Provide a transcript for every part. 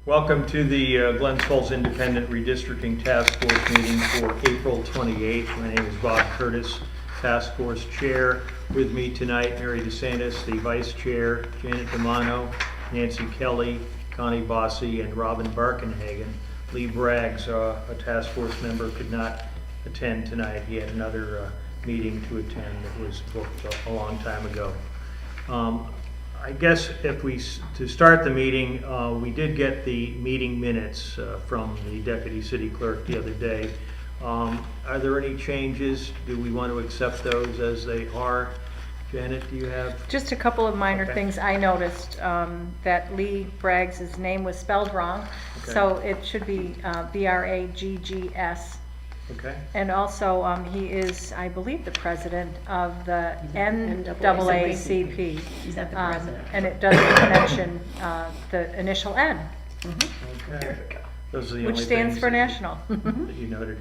Welcome to the Glens Falls Independent Redistricting Task Force meeting for April 28th. My name is Bob Curtis, Task Force Chair. With me tonight, Mary DeSantis, the Vice Chair, Janet DeMano, Nancy Kelly, Connie Bossi, and Robin Barkenhagen. Lee Braggs, a task force member, could not attend tonight. He had another meeting to attend that was booked a long time ago. I guess to start the meeting, we did get the meeting minutes from the Deputy City Clerk the other day. Are there any changes? Do we want to accept those as they are? Janet, do you have? Just a couple of minor things. I noticed that Lee Braggs' name was spelled wrong, so it should be B-R-A-G-G-S. Okay. And also, he is, I believe, the president of the NAACP. He's not the president. And it doesn't mention the initial N, Okay. Those are the which only stands things for that national. that you noted.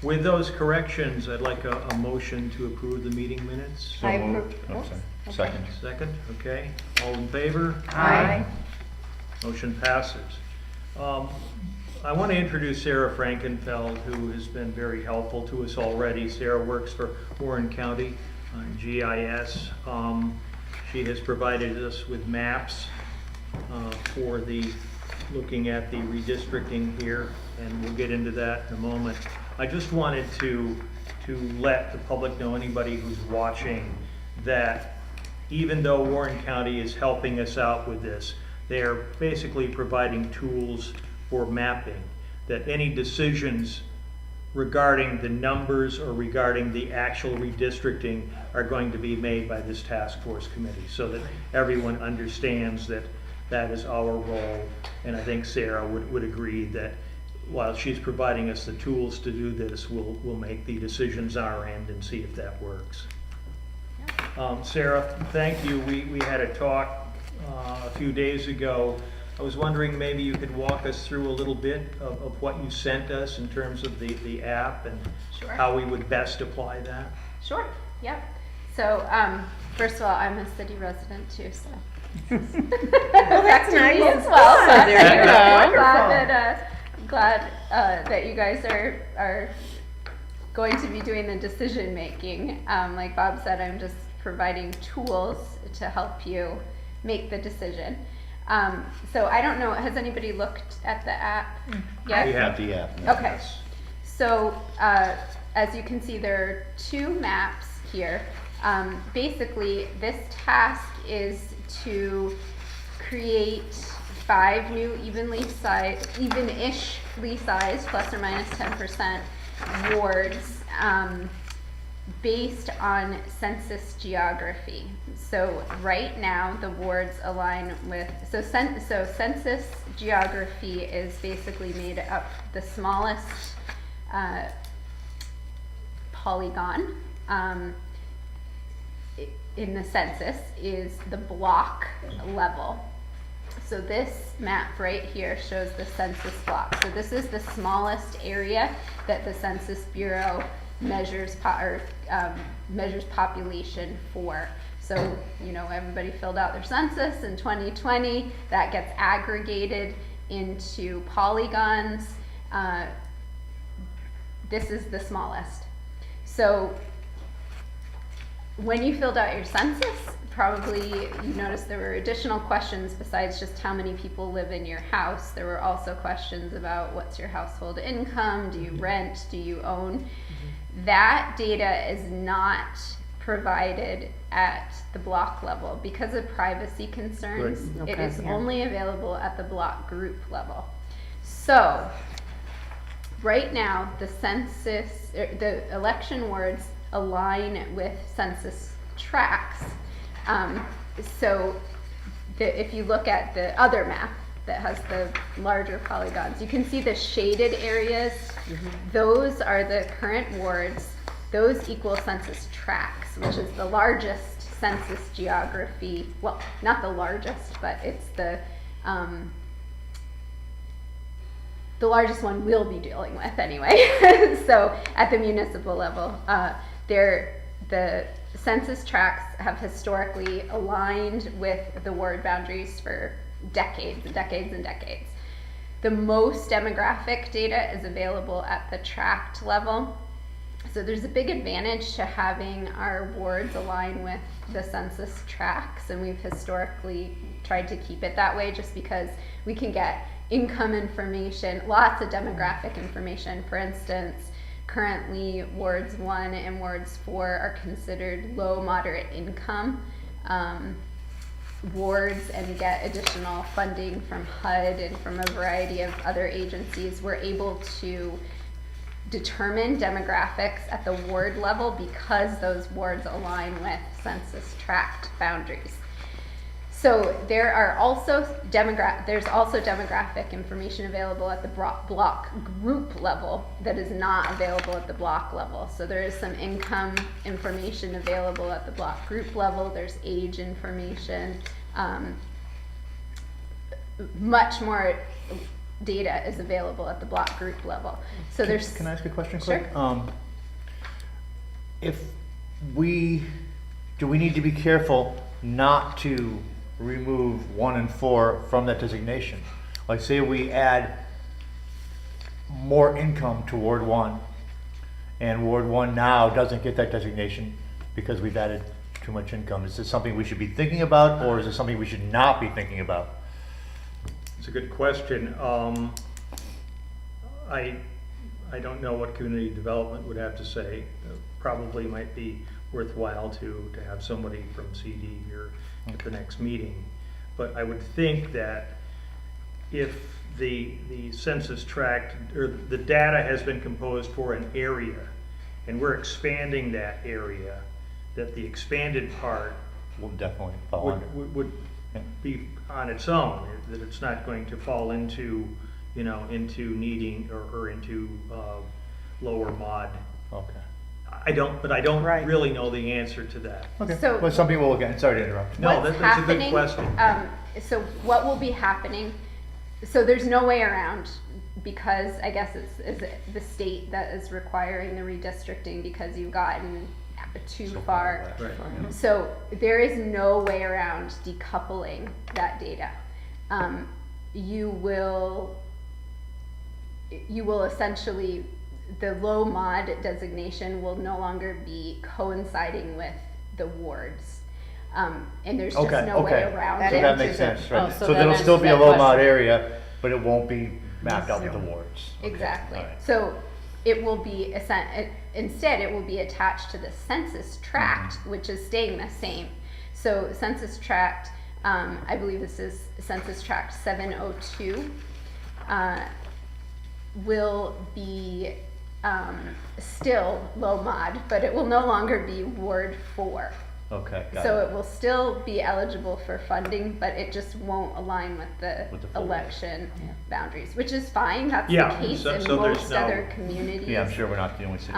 With those corrections, I'd like a motion to approve the meeting minutes. I approve. Second. Second, okay. All in favor? Aye. Motion passes. I want to introduce Sarah Frankenfeld, who has been very helpful to us already. Sarah works for Warren County on GIS. She has provided us with maps for looking at the redistricting here, and we'll get into that in a moment. I just wanted to let the public know, anybody who's watching, that even though Warren County is helping us out with this, they are basically providing tools for mapping, that any decisions regarding the numbers or regarding the actual redistricting are going to be made by this task force committee, so that everyone understands that that is our role. And I think Sarah would agree that while she's providing us the tools to do this, we'll make the decisions our end and see if that works. Sarah, thank you. We had a talk a few days ago. I was wondering maybe you could walk us through a little bit of what you sent us in terms of the app and how we would best apply that. Sure, yep. So first of all, I'm a city resident too, so. Well, that's nice. As well. So There you go. Glad that you guys are going to be doing the decision making. Like Bob said, I'm just providing tools to help you make the decision. So I don't know, has anybody looked at the app yet? We have the app. Okay. So as you can see, there are two maps here. Basically, this task is to create 5 new even-ishly sized, plus or minus 10% wards based on census geography. So right now the wards align with, so census geography is basically made up, the smallest polygon in the census is the block level. So this map right here shows the census block. So this is the smallest area that the Census Bureau measures population for. So, you know, everybody filled out their census in 2020. That gets aggregated into polygons. This is the smallest. So when you filled out your census, probably you noticed there were additional questions besides just how many people live in your house. There were also questions about what's your household income, do you rent, do you own? That data is not provided at the block level because of privacy concerns. Right. It is only available at the block group level. So right now the census, the election wards align with census tracts. So if you look at the other map that has the larger polygons, you can see the shaded areas. Those are the current wards. Those equal census tracts, which is the largest census geography. Well, not the largest, but it's the largest one we'll be dealing with anyway. So at the municipal level, the census tracts have historically aligned with the ward boundaries for decades and decades and decades. The most demographic data is available at the tract level. So there's a big advantage to having our wards align with the census tracts, and we've historically tried to keep it that way just because we can get income information, lots of demographic information. For instance, currently wards 1 and wards 4 are considered low moderate income wards and get additional funding from HUD and from a variety of other agencies. We're able to determine demographics at the ward level because those wards align with census tract boundaries. So there's also demographic information available at the block group level that is not available at the block level. So there is some income information available at the block group level. There's age information. Much more data is available at the block group level. So there's. Can I ask a question Sure. quick? Do we need to be careful not to remove 1 and 4 from that designation? Like say we add more income to Ward 1 and Ward 1 now doesn't get that designation because we've added too much income. Is this something we should be thinking about, or is it something we should not be thinking about? It's a good question. I don't know what community development would have to say. Probably might be worthwhile to have somebody from CD here at the next meeting. But I would think that if the census tract or the data has been composed for an area and we're expanding that area, that the expanded part We'll definitely fall under. would be on its own, that it's not going to fall into, into needing or into lower mod. Okay. I don't Right. really know the answer to that. Okay. So- Well, some people will get, sorry to interrupt. No, What's that's a good happening, question. So what will be happening, so there's no way around, because I guess it's the state that is requiring the redistricting because you've gotten too So far. back. Right. So there is no way around decoupling that data. You will essentially, the low mod designation will no longer be coinciding with the wards. And there's just Okay, no way okay. around So it. that makes sense, right? Oh, so So that there'll still answers be a that low mod question. area, but it won't be mapped out with the wards. Okay, Exactly. all right. So it will be, instead it will be attached to the census tract, Mm-hmm. which is staying the same. So census tract, I believe this is census tract 702, will be still low mod, but it will no longer be Ward 4. Okay, got So it. it will still be eligible for funding, but it just won't align with the With the full election boundaries, which is fine. That's Yeah, the case so- in so there's most no- other communities. Yeah, I'm sure we're not the only city.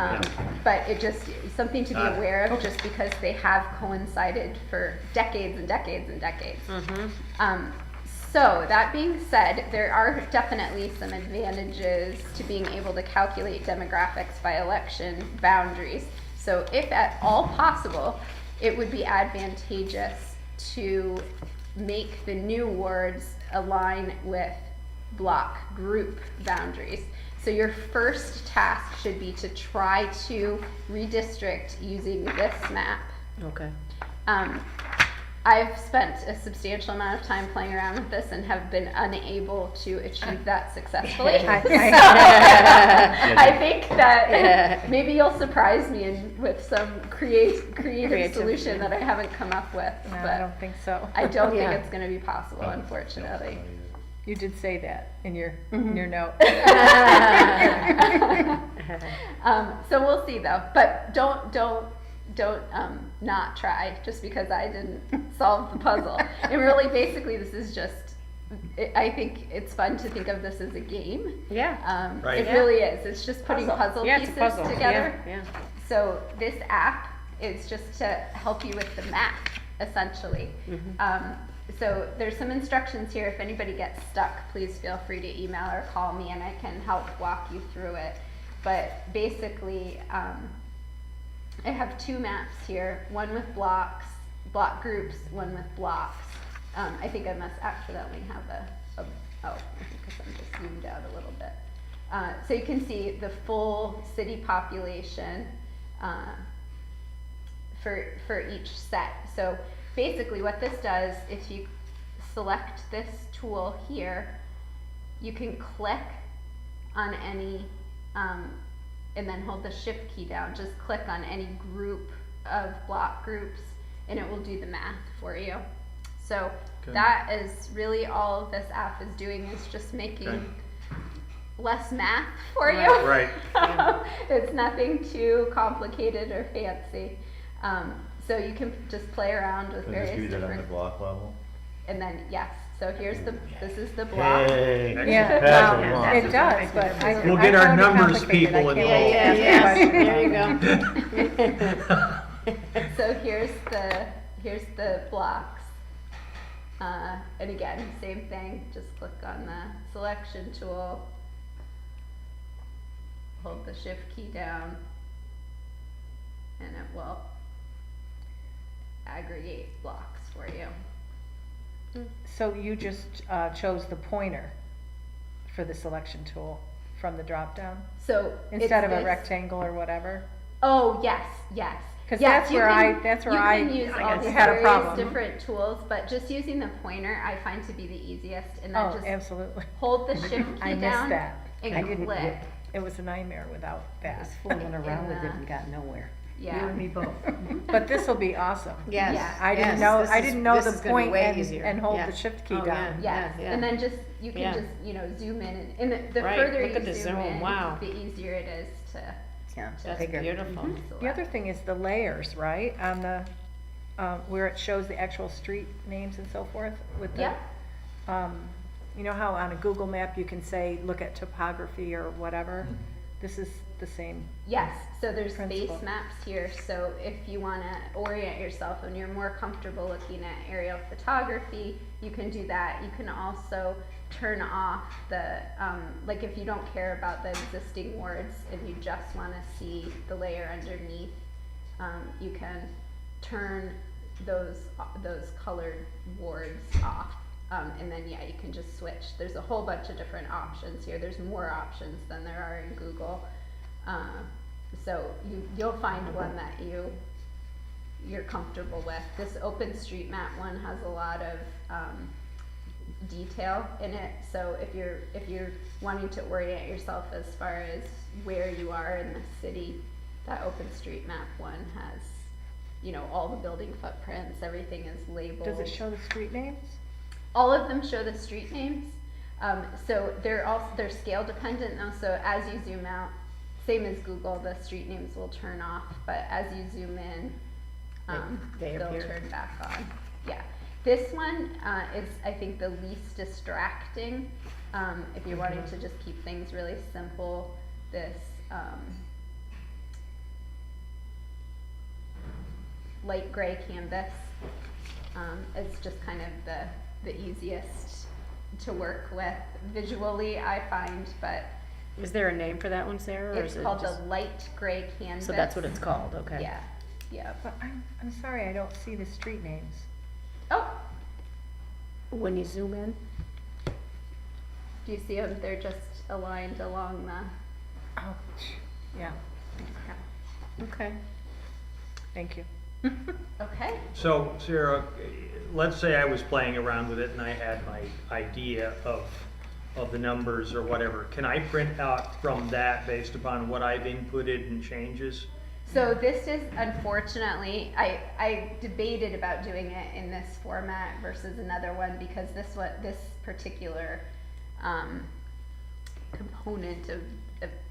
But it just, something to be Got it. aware of, just because they have coincided for decades and decades and decades. So that being said, there are definitely some advantages to being able to calculate demographics by election boundaries. So if at all possible, it would be advantageous to make the new wards align with block group boundaries. So your first task should be to try to redistrict using this map. Okay. I've spent a substantial amount of time playing around with this and have been unable to achieve that successfully. So, I think that maybe you'll surprise me with some creative solution that I haven't come up with, No, I but don't think so. I don't Yeah. think it's going to be possible, unfortunately. You did say that in your note. So we'll see though, but don't not try just because I didn't solve the puzzle. And really, basically, this is just. I think it's fun to think of this as a game. Yeah. Right. It really is. It's just putting puzzle Yeah, it's a pieces puzzle. together. Yeah. So this app is just to help you with the map, essentially. So there's some instructions here. If anybody gets stuck, please feel free to email or call me and I can help walk you through it. But basically, I have two maps here, one with block groups, one with blocks. I think I must accidentally have a oh, because I'm just zoomed out a little bit. So you can see the full city population for each set. So basically what this does, if you select this tool here, you can click on any, and then hold the shift key down, just click on any group of block groups and it will do the math for you. So Okay. that is really all this app is doing, is just making Okay. less math for you. Right. It's nothing too complicated or fancy. So you can just play around with Can various this do that on the different, block level? and then yes, so here's this is the block. Hey, Yeah, that's well, what we want. it does, but I. We'll I get our found it numbers complicated. people I can't involved. answer the question. There you go. So here's the blocks. And again, same thing, just click on the selection tool, hold the shift key down, and it will aggregate blocks for you. So you just chose the pointer for the selection tool from the drop down So instead it's of a this- rectangle or whatever? Oh, yes, yes. 'Cause Yes, that's you where can- that's where you I can use all guess these had a various problem. different tools, but just using the pointer I find to be the easiest, and then Oh, just absolutely. hold the shift I key missed down that. and I didn't click. get- It was a nightmare without I that. was fooling around with it And, and got nowhere. You Yeah. and me both. But this will be awesome. Yes. Yeah. I didn't yes, know, this I is- didn't know this the is gonna be point way and, easier. and hold Yeah. the shift key Oh, down. Yes, Yeah, yeah. and then just, you can Yeah. just, zoom in, and the Right, further look you at the zoom zoom, in, wow. the easier it is to Yeah, just bigger. beautiful. The other thing is the layers, right, on the, where it shows the actual street names and so forth with the, Yeah. you know how on a Google map you can say, look at topography or whatever? This is the same. Yes, so there's Principle. base maps here, so if you want to orient yourself and you're more comfortable looking at aerial photography, you can do that. You can also turn off the, like if you don't care about the existing wards and you just want to see the layer underneath, you can turn those colored wards off. And then, yeah, you can just switch. There's a whole bunch of different options here. There's more options than there are in Google. So you'll find one that you're comfortable with. This OpenStreetMap one has a lot of detail in it. So if you're wanting to orient yourself as far as where you are in the city, that OpenStreetMap one has, all the building footprints. Everything is labeled. Does it show the street names? All of them show the street names. So they're scale dependent though. So as you zoom out, same as Google, the street names will turn off, but as you zoom in, They they'll appear. turn back on. Yeah. This one is, I think, the least distracting. If you're wanting to just keep things really simple, this light gray canvas is just kind of the easiest to work with visually, I find, but Is there a name for that one, Sarah? or it's is it called just- the light gray canvas. So that's what it's called, okay. Yeah, yeah. But I'm sorry, I don't see the street names. Oh, When you zoom in? do you see them? They're just aligned along the, Oh, yeah, Okay. thank you. okay. So, Sarah, let's say I was playing around with it and I had my idea of the numbers or whatever. Can I print out from that based upon what I've inputted and changes? So this is, unfortunately, I debated about doing it in this format versus another one because this particular component of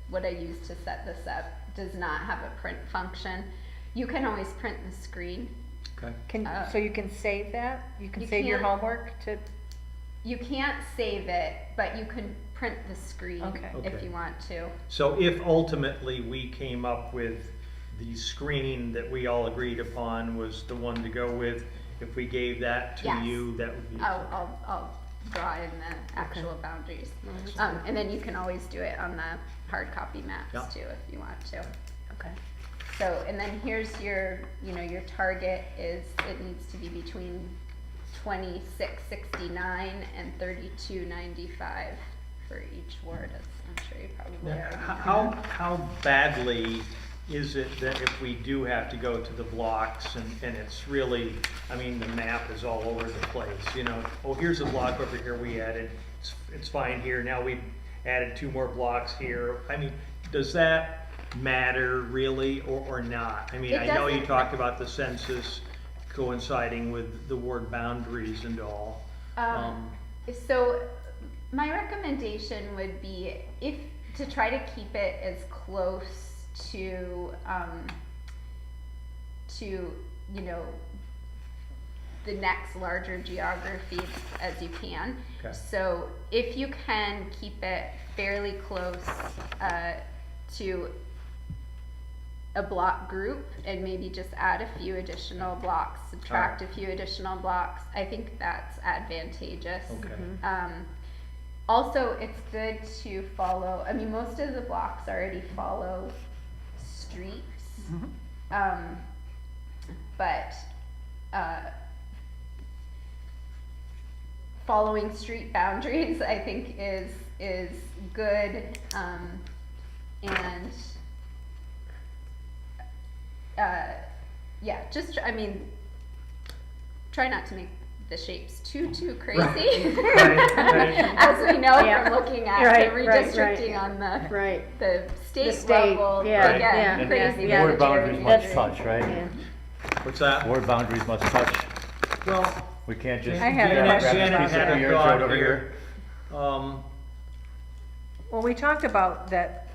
what I use to set this up does not have a print function. You can always print the screen. Okay. So you can save that? You can You save your can't- homework to, You can't save it, but you can print the screen Okay. if Okay. you want to. So if ultimately we came up with the screen that we all agreed upon was the one to go with, if we gave that to Yes. you, that would be. I'll draw in the actual boundaries. And then you can always do it on the hard copy maps Yeah. too if you want to. Okay. So, and then here's your, your target is, it needs to be between 2669 and 3295 for each ward, as I'm sure you probably already know. How badly is it that if we do have to go to the blocks and it's really, I mean, the map is all over the place, you know? Oh, here's a block over here we added, it's fine here, now we've added 2 more blocks here. I mean, does that matter really or not? I mean, It I know you doesn't. talked about the census coinciding with the ward boundaries and all. So my recommendation would be to try to keep it as close to you know, the next larger geographies as you can. Okay. So if you can keep it fairly close to a block group and maybe just add a few additional blocks, subtract a few additional blocks, I think that's advantageous. Okay. Also, it's good to follow, I mean, most of the blocks already follow streets. But following street boundaries, I think is good, and yeah, just, I mean, try not to make the shapes too crazy. Right. As we know Yeah. from looking at Right, the right, redistricting right. on the Right. the state state, level, yeah, they get yeah, crazy. yeah, with Ward the boundaries geometry. must touch, right? Yeah. What's that? Ward boundaries must touch. Well, We can't just. I had a grab question this about piece of that. here and throw it over here. Well, we talked about that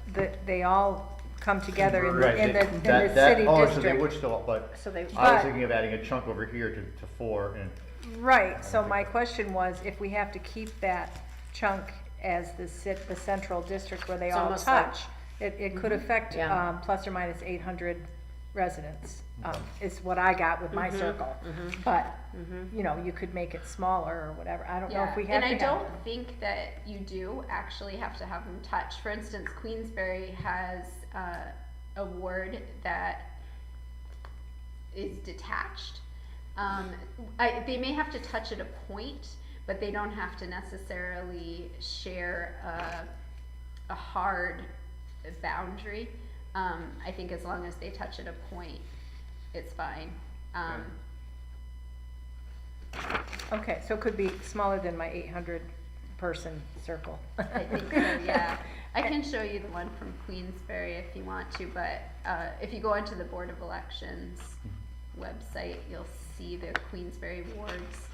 they all come together in Right, the that- city oh, so they district. would still, but So they, I was But- thinking of adding a chunk over here to 4 and. Right, so my question was, if we have to keep that chunk as the central district where they It's all almost like- touch, it could affect Yeah. plus or minus 800 residents, is what I got with my circle. But, you know, you could make it smaller or whatever. I don't know if we have and to I have don't them. think that you do actually have to have them touch. For instance, Queensbury has a ward that is detached. They may have to touch at a point, but they don't have to necessarily share a hard boundary. I think as long as they touch at a point, it's fine. Okay, so it could be smaller than my 800 person circle. I think so, yeah. I can show you the one from Queensbury if you want to, but if you go onto the Board of Elections website, you'll see the Queensbury wards.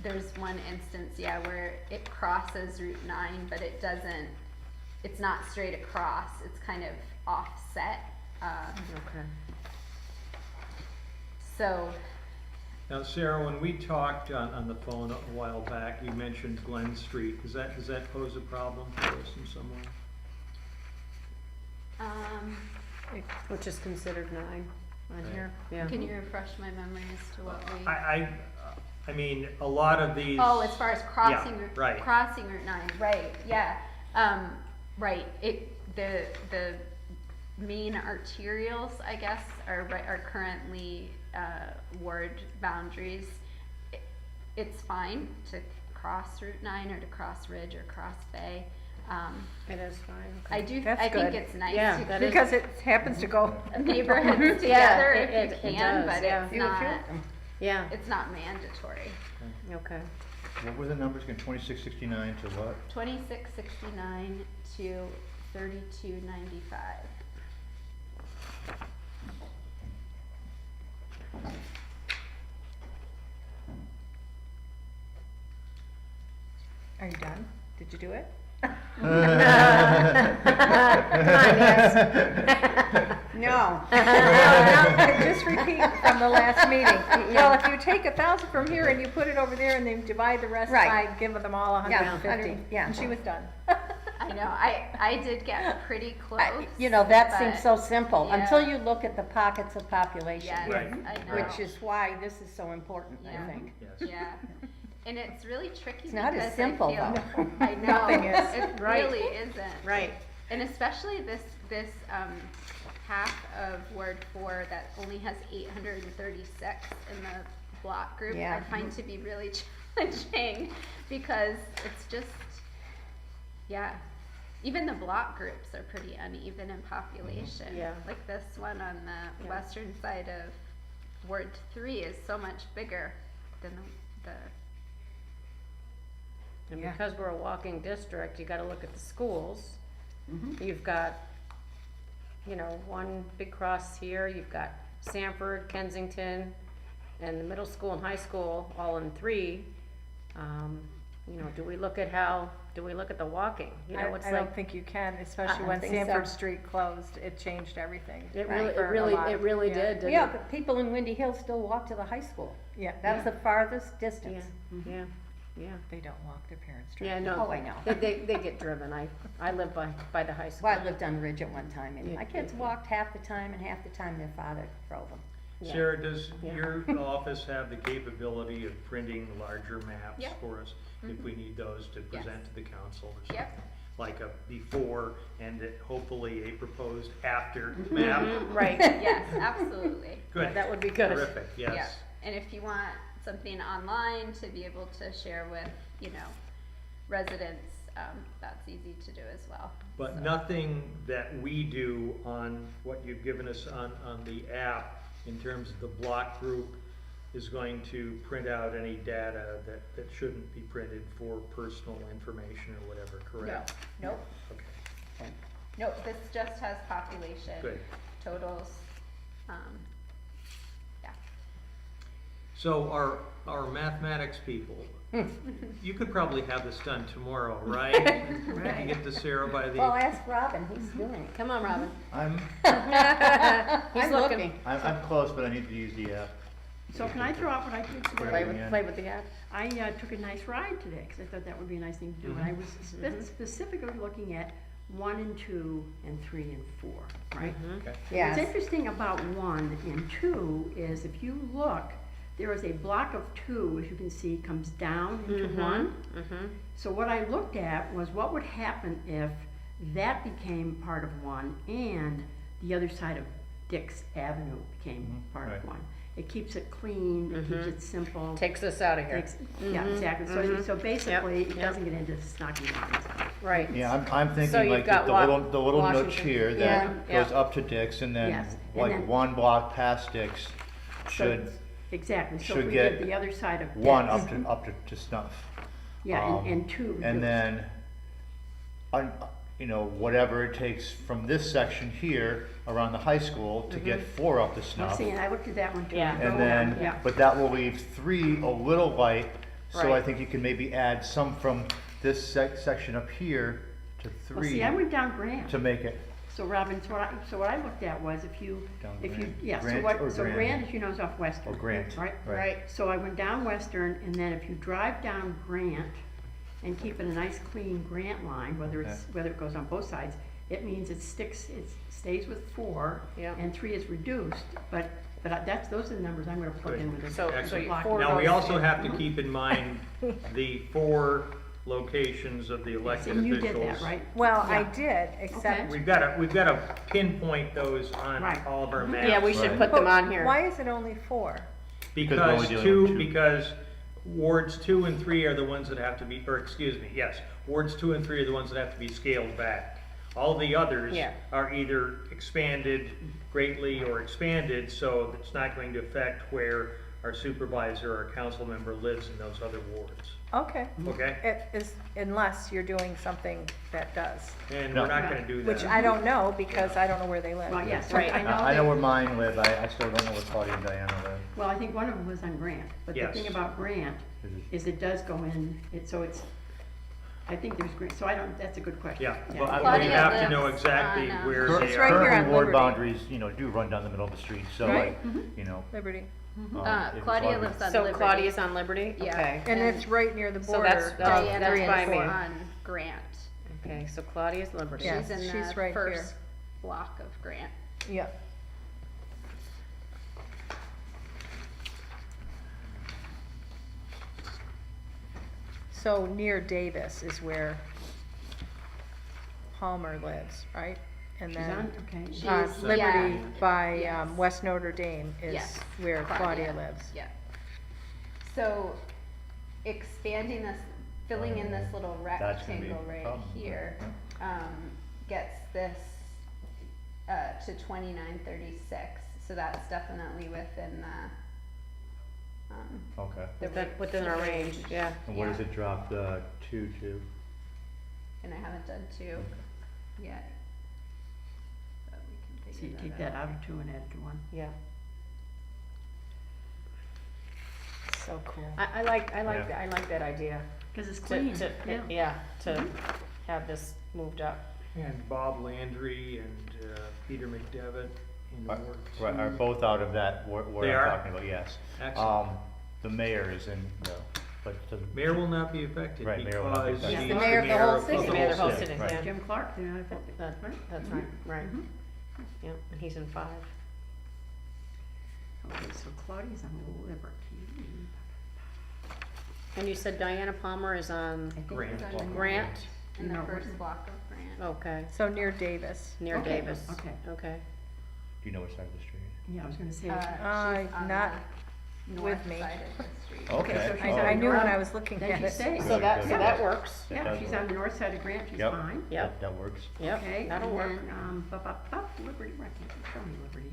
There's one instance, yeah, where it crosses Route 9, but it's not straight across, it's kind of offset. okay. So, now, Sarah, when we talked on the phone a while back, you mentioned Glen Street. Does that pose a problem for us in some way? Which is considered 9 on here, yeah. can you refresh my memory as to what we? I mean, a lot of these. Oh, as far as crossing, Yeah, right. crossing Route 9, right, yeah. Right, the main arterials, I guess, are currently ward boundaries. It's fine to cross Route 9 or to cross Ridge or cross Bay. It is fine, I okay. do, That's I think good. it's nice Yeah, to that keep is- Because it happens to go. neighborhoods Yeah, together it- if it you can, does, but yeah. it's You have not, to? Yeah, it's not mandatory. okay. What were the numbers again? 2669 to what? 2669 to 3295. Are you done? Did you do it? Come on, yes. No. No, just repeat from the last meeting. Well, if you take 1,000 from here and you put it over there and then divide the rest Right. by, give them all 150. 100, yeah. And she was done. I know, I did get pretty close. You know, that but- seems so simple, yeah. until you look at the pockets of population. Yes, Right. I know. Which is why this is so important, I Yeah. think. Yes. Yeah, and it's really tricky. It's not as because simple, I feel, though. I know, Nothing is. it Right. really isn't. Right. And especially this half of Ward 4 that only has 836 in the block group, Yeah. I find to be really challenging because it's just, yeah. Even the block groups are pretty uneven in population. Yeah. Like this one on the western side of Ward 3 is so much bigger than the And Yeah. because we're a walking district, you gotta look at the schools. You've got, one big cross here, you've got Sanford, Kensington, and the middle school and high school all in 3. Do we look at the walking? I don't think you can, especially I when think Sanford so. Street closed, it changed everything. It right, really, for a lot of- really yeah. did, didn't Yeah, it? but people in Windy Hill still walk to the high school. Yeah, That was the farthest Yeah, distance. yeah. they don't walk, their parents drive. Yeah, no. Oh, I know. They get driven. I live by the high school. Well, I lived on Ridge at one time, and Yeah, my kids yeah. walked half the time, and half the time their father drove them. Yeah. Sarah, does Yeah. your office have the capability of printing larger maps Yeah. for us if we need those to present to the council or Yep. something? Like a before and hopefully a proposed after map? Right. Yes, absolutely. Good. That would be good. Terrific, Yeah. yes. And if you want something online to be able to share with, residents, that's easy to do as well. But So- nothing that we do on what you've given us on the app in terms of the block group is going to print out any data that shouldn't be printed for personal information or whatever, No, correct? nope, Okay, nope, this just has population good. totals, yeah. So our mathematics people, you could probably have this done tomorrow, right? We can get to Sarah by Well, the, ask Robin, he's doing it. Come on, Robin. I'm He's looking. I'm close, but I need to use the app. So can I throw out what I did today? Play with the app. I took a nice ride today, because I thought that would be a nice thing to do. And I was specifically looking at 1 and 2 and 3 and 4, right? okay, What's Yes. interesting about 1 and 2 is if you look, there is a block of 2, as you can see, comes down into 1. So what I looked at was what would happen if that became part of 1 and the other side of Dix Avenue became part of right. 1. It keeps it clean, it keeps it simple. Takes us out of here. Yeah, exactly. So basically, it yep. doesn't get into snarky lines. Right. Yeah, I'm So thinking you've like got the little notch Washington. here Yeah, that yeah. goes up to Dix, and then Yes, and like then- 1 block past Dix should Exactly. So should if we get did the other side of 1 Dix, up to snuff. yeah, um, and 2 And reduced. then, whatever it takes from this section here around the high school to get 4 up to I'm snuff. seeing, I looked at that one too. Yeah. And then, Yeah. but that will leave 3 a little light, so I Right. think you can maybe add some from this section up here to Well, 3 see, I went down Grant. to make it. So Robin, so what I looked at was if you, Down Grant. yeah, so Grant what, or so Grand? Grant, as you know, is off Western. Oh, Grant, Right? right. So I went down Western, and then if you drive down Grant and keep it a nice clean Grant line, whether it goes on both sides, it means it stays with 4, Yeah. and 3 is reduced, but those are the numbers I'm gonna plug in with this. So Excellent. you block. 4 Now, we goes also in. have to keep in mind the 4 locations of the elected And you officials. did that, right? Well, I Yeah. did, except. We've gotta pinpoint those on Right. all of our maps. Yeah, we should Right. put them on here. Why is it only 4? Because we're only Because dealing with 2. because wards 2 and 3 are the ones that have to be, wards 2 and 3 are the ones that have to be scaled back. All the others Yeah. are either expanded greatly or expanded, so it's not going to affect where our supervisor or council member lives in those other wards, Okay. okay? It is, unless you're doing something that does, And No. we're not gonna do that. which I don't know because I don't know where they live. Well, yes, Right. I know I know that, where mine live, I still don't know where Claudia and Diana live. well, I think one of them was on Grant, but the Yes. thing about Grant is it does go in, I think there's Grant, so I don't, that's a good question. Yeah, Well, but we Claudia have to lives know exactly on, where It's they right are. here on Currently, ward Liberty. boundaries, do run down the middle of the street, so Right. like, Liberty. if Claudia it's lives on So Liberty. Claudia's on Liberty? Yeah. Okay. And it's right near the So border. that's- of Diana 3 is and by 4. me. on Grant. Okay, so Claudia's Liberty. Yeah. She's in she's the right first block of Grant. Yeah. So near Davis is where Palmer lives, right? And She's on, then okay. She's- Liberty yeah. by Yes. West Notre Dame is Yes. where Claudia lives. Yeah. So expanding this, filling in this little That's gonna be a rectangle right problem, here, gets this, to 2936. So that's definitely within the, Okay. Within our range, yeah. And what does Yeah. it drop the 2 to? and I haven't done 2 yet. But we can So you figure take that out of 2 and add it to 1. Yeah. So cool. I like Yeah. I like that idea. Cause it's To, clean, to, yeah. to have this moved up. And Bob Landry and Peter McDevitt in the works. Right, are both out of that, what They I'm are? talking about, yes. Excellent. The mayor is in, but the. Mayor will not be affected Right, mayor will not be because affected. she's He's the mayor of the whole city. He's the mayor of the whole city. city, Right. yeah. Jim Clark, they're not affected, That, right? that's right, right. Mhm. Yeah, and he's in 5. Okay, so Claudia's on Liberty. And you said Diana Palmer is on I think Grant. it's on Grant? in the No, first what- block of Grant. Okay, So near Davis. near Okay, Davis. okay. Okay. Do you know which side of the street? Yeah, I was gonna say, She's on not the with north me. side of the street. Okay, so Okay. she's I on knew when Grant. I was looking Then at you it. say. So that Yeah. works. That Yeah, does she's work. on the north side of Grant, she's Yep. fine. Yep, That works. yep, Okay, that'll work. and then, Liberty, where can't you show me Liberty?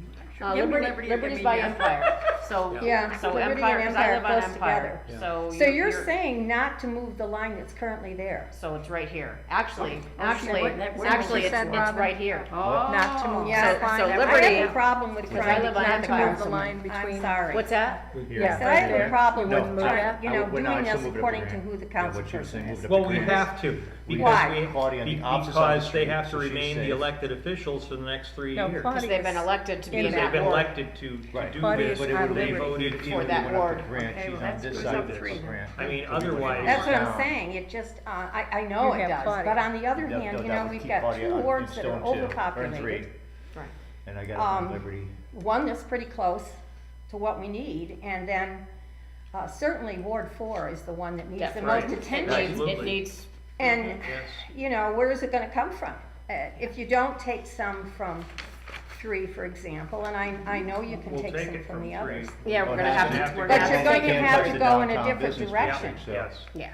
Liberty's by Empire, so, Yeah, so Liberty Empire, and 'cause I Empire live on close Empire, together. so. So you're saying not to move the line that's currently there? So it's right here. Actually, Oh, actually, what- that- what actually, you it's, said, it's Robin? right here. Oh. Not to move, So- yeah, so fine. I Liberty- have a problem with Because I trying live on not to Empire. move the line between. I'm sorry. What's that? Here. Yes, I have a problem No, with, I- you I know, would- no, I doing still this move it up according to to Grant. who the Yeah, council what you're person saying, is. move it up Well, to we Grant. have to. Why? because Claudia on the opposite side of Because the they street, have to so she's remain the safe. elected officials for the next 3 No, years. Claudia- Because they've been elected to be In in They've that been ward. elected to Right. do Claudia's this. But it would on leave, Liberty. even For if we that went up ward. to Grant, Okay, she's well, on that this screws side up of 3 then. Grant. I mean, otherwise. That's what I'm Down. saying, it just, I know You it have does, Claudia. but on the other That- hand, that you know, would we've keep got Claudia 2 on- wards in that are stone too, or in overpopulated. 3, Right. and I got Um, Liberty. One that's pretty close to what we need, and then, certainly Ward 4 is the one that needs the Definitely. most attention. It needs, Absolutely. it needs, And, Yes. you know, where is it gonna come from? If you don't take some from 3, for example, and I know you can We'll take take some it from the from others. 3. yeah, we're Well, gonna that's have gonna to, have we're to gonna But you're have going to, to Can't have touch to the go in a downtown different business direction. district, so- Yes. yeah,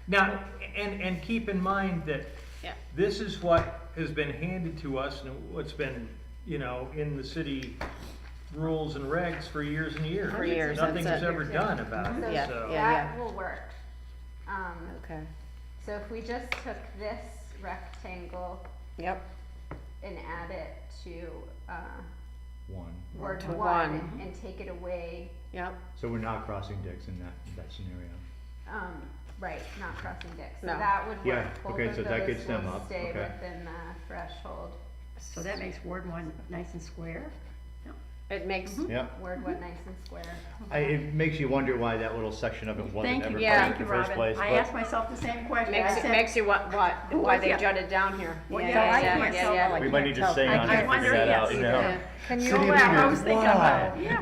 Now, and keep in mind that yeah. this is what has been handed to us and what's been, you know, in the city rules and regs for years and years. For years, Nothing that's was it. ever done about So it, Yeah, so. yeah. that will work. Okay, So if we just took this rectangle yep, and add it to, 1. Ward To 1 one. and take it away, yep, So we're not crossing dicks in that scenario. right, not crossing dicks. So No. that would work. Yeah, Both okay, of so that those gets them will up, Stay okay. within the threshold. So that makes Ward 1 nice and square? it makes, Yeah. Word what nice and square. It makes you wonder why that little section of it wasn't Thank ever you, part Yeah. of thank the you, first Robin. place, I but asked myself the same question. I makes, it said, makes you why they yeah. jutted down here. Well, Yeah, yeah, I yeah, can't yeah, tell yeah. that. we might need to tell. stay I on it and wonder, figure that yes, out, you either. know? Yeah. Can you City Well, I was leaders, thinking why? about, yeah.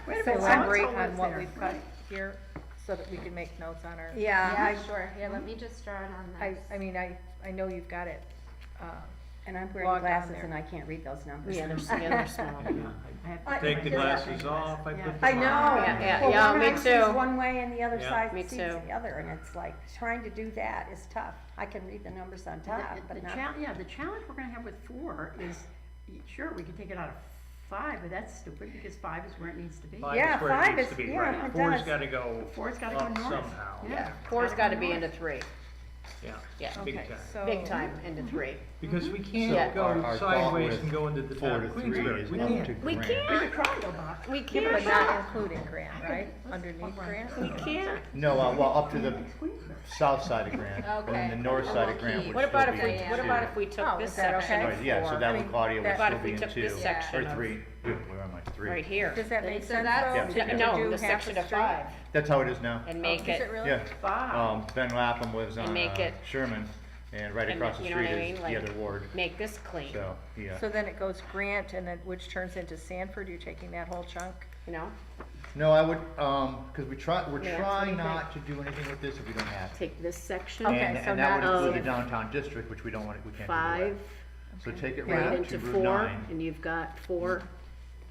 Wait a minute, elaborate so-and-so on lives what there. we've got here, so that we can make notes on our? Yeah, sure. Yeah, let me just draw it on I, this. I mean, I know you've got it, And I'm Log wearing on glasses there. and I can't read those numbers. Yeah, they're small. I have to I- put Take my the glasses glasses on. off, I Yeah. put I them know. on. Yeah, Well, me one eye sees too. one way and the other Yeah. side Me sees too. the other, and it's like, trying to do that is tough. I can read the numbers on top, The but not. the challenge we're gonna have with 4 is, sure, we can take it out of 5, but that's stupid, because 5 is where it needs to be. Five Yeah, is where it 5 needs is- to be, yeah, right. it Four's does. gotta go 4's gotta go up north. somehow. Yeah. Four's gotta be north. into 3, Yeah, yeah, big Okay, time. so. big time into 3. Because we So can't go our thought sideways with and go into the 4 town to of 3 Queensbury. is We up can't. to We Grant. can't. There's a triangle box. We But can't, not including Grant, right? Underneath Grant? we can't. No, well, up to the south side of Grant, and then the Okay. north side of Grant Okay. would What about still if be we, in what 2. about if we took Oh, this is that section okay? of Right, yeah, so 4, that I would, mean, Claudia would that- What still if be we in took 2, this section or of- 3, where am I, 3? right here? Does that make So sense that's- though? Yeah. To No, do the half section a of street? 5, That's how it is now. and make Is it it, really? Yeah, 5. Ben Lapham lives on make it- Sherman, and right and across the you know what street I is mean, the like- other ward, make this clean, so, yeah. So then it goes Grant, and then, which turns into Sanford, you're taking that whole chunk? you know? No, I would, cause we're Yeah, what do trying you not to do anything with this if we don't have to. Take this section, Okay, And, so and that would not- include the downtown district, which we don't want, we can't do that. 5, So take it right right up into to Route 4, 9. and you've got 4,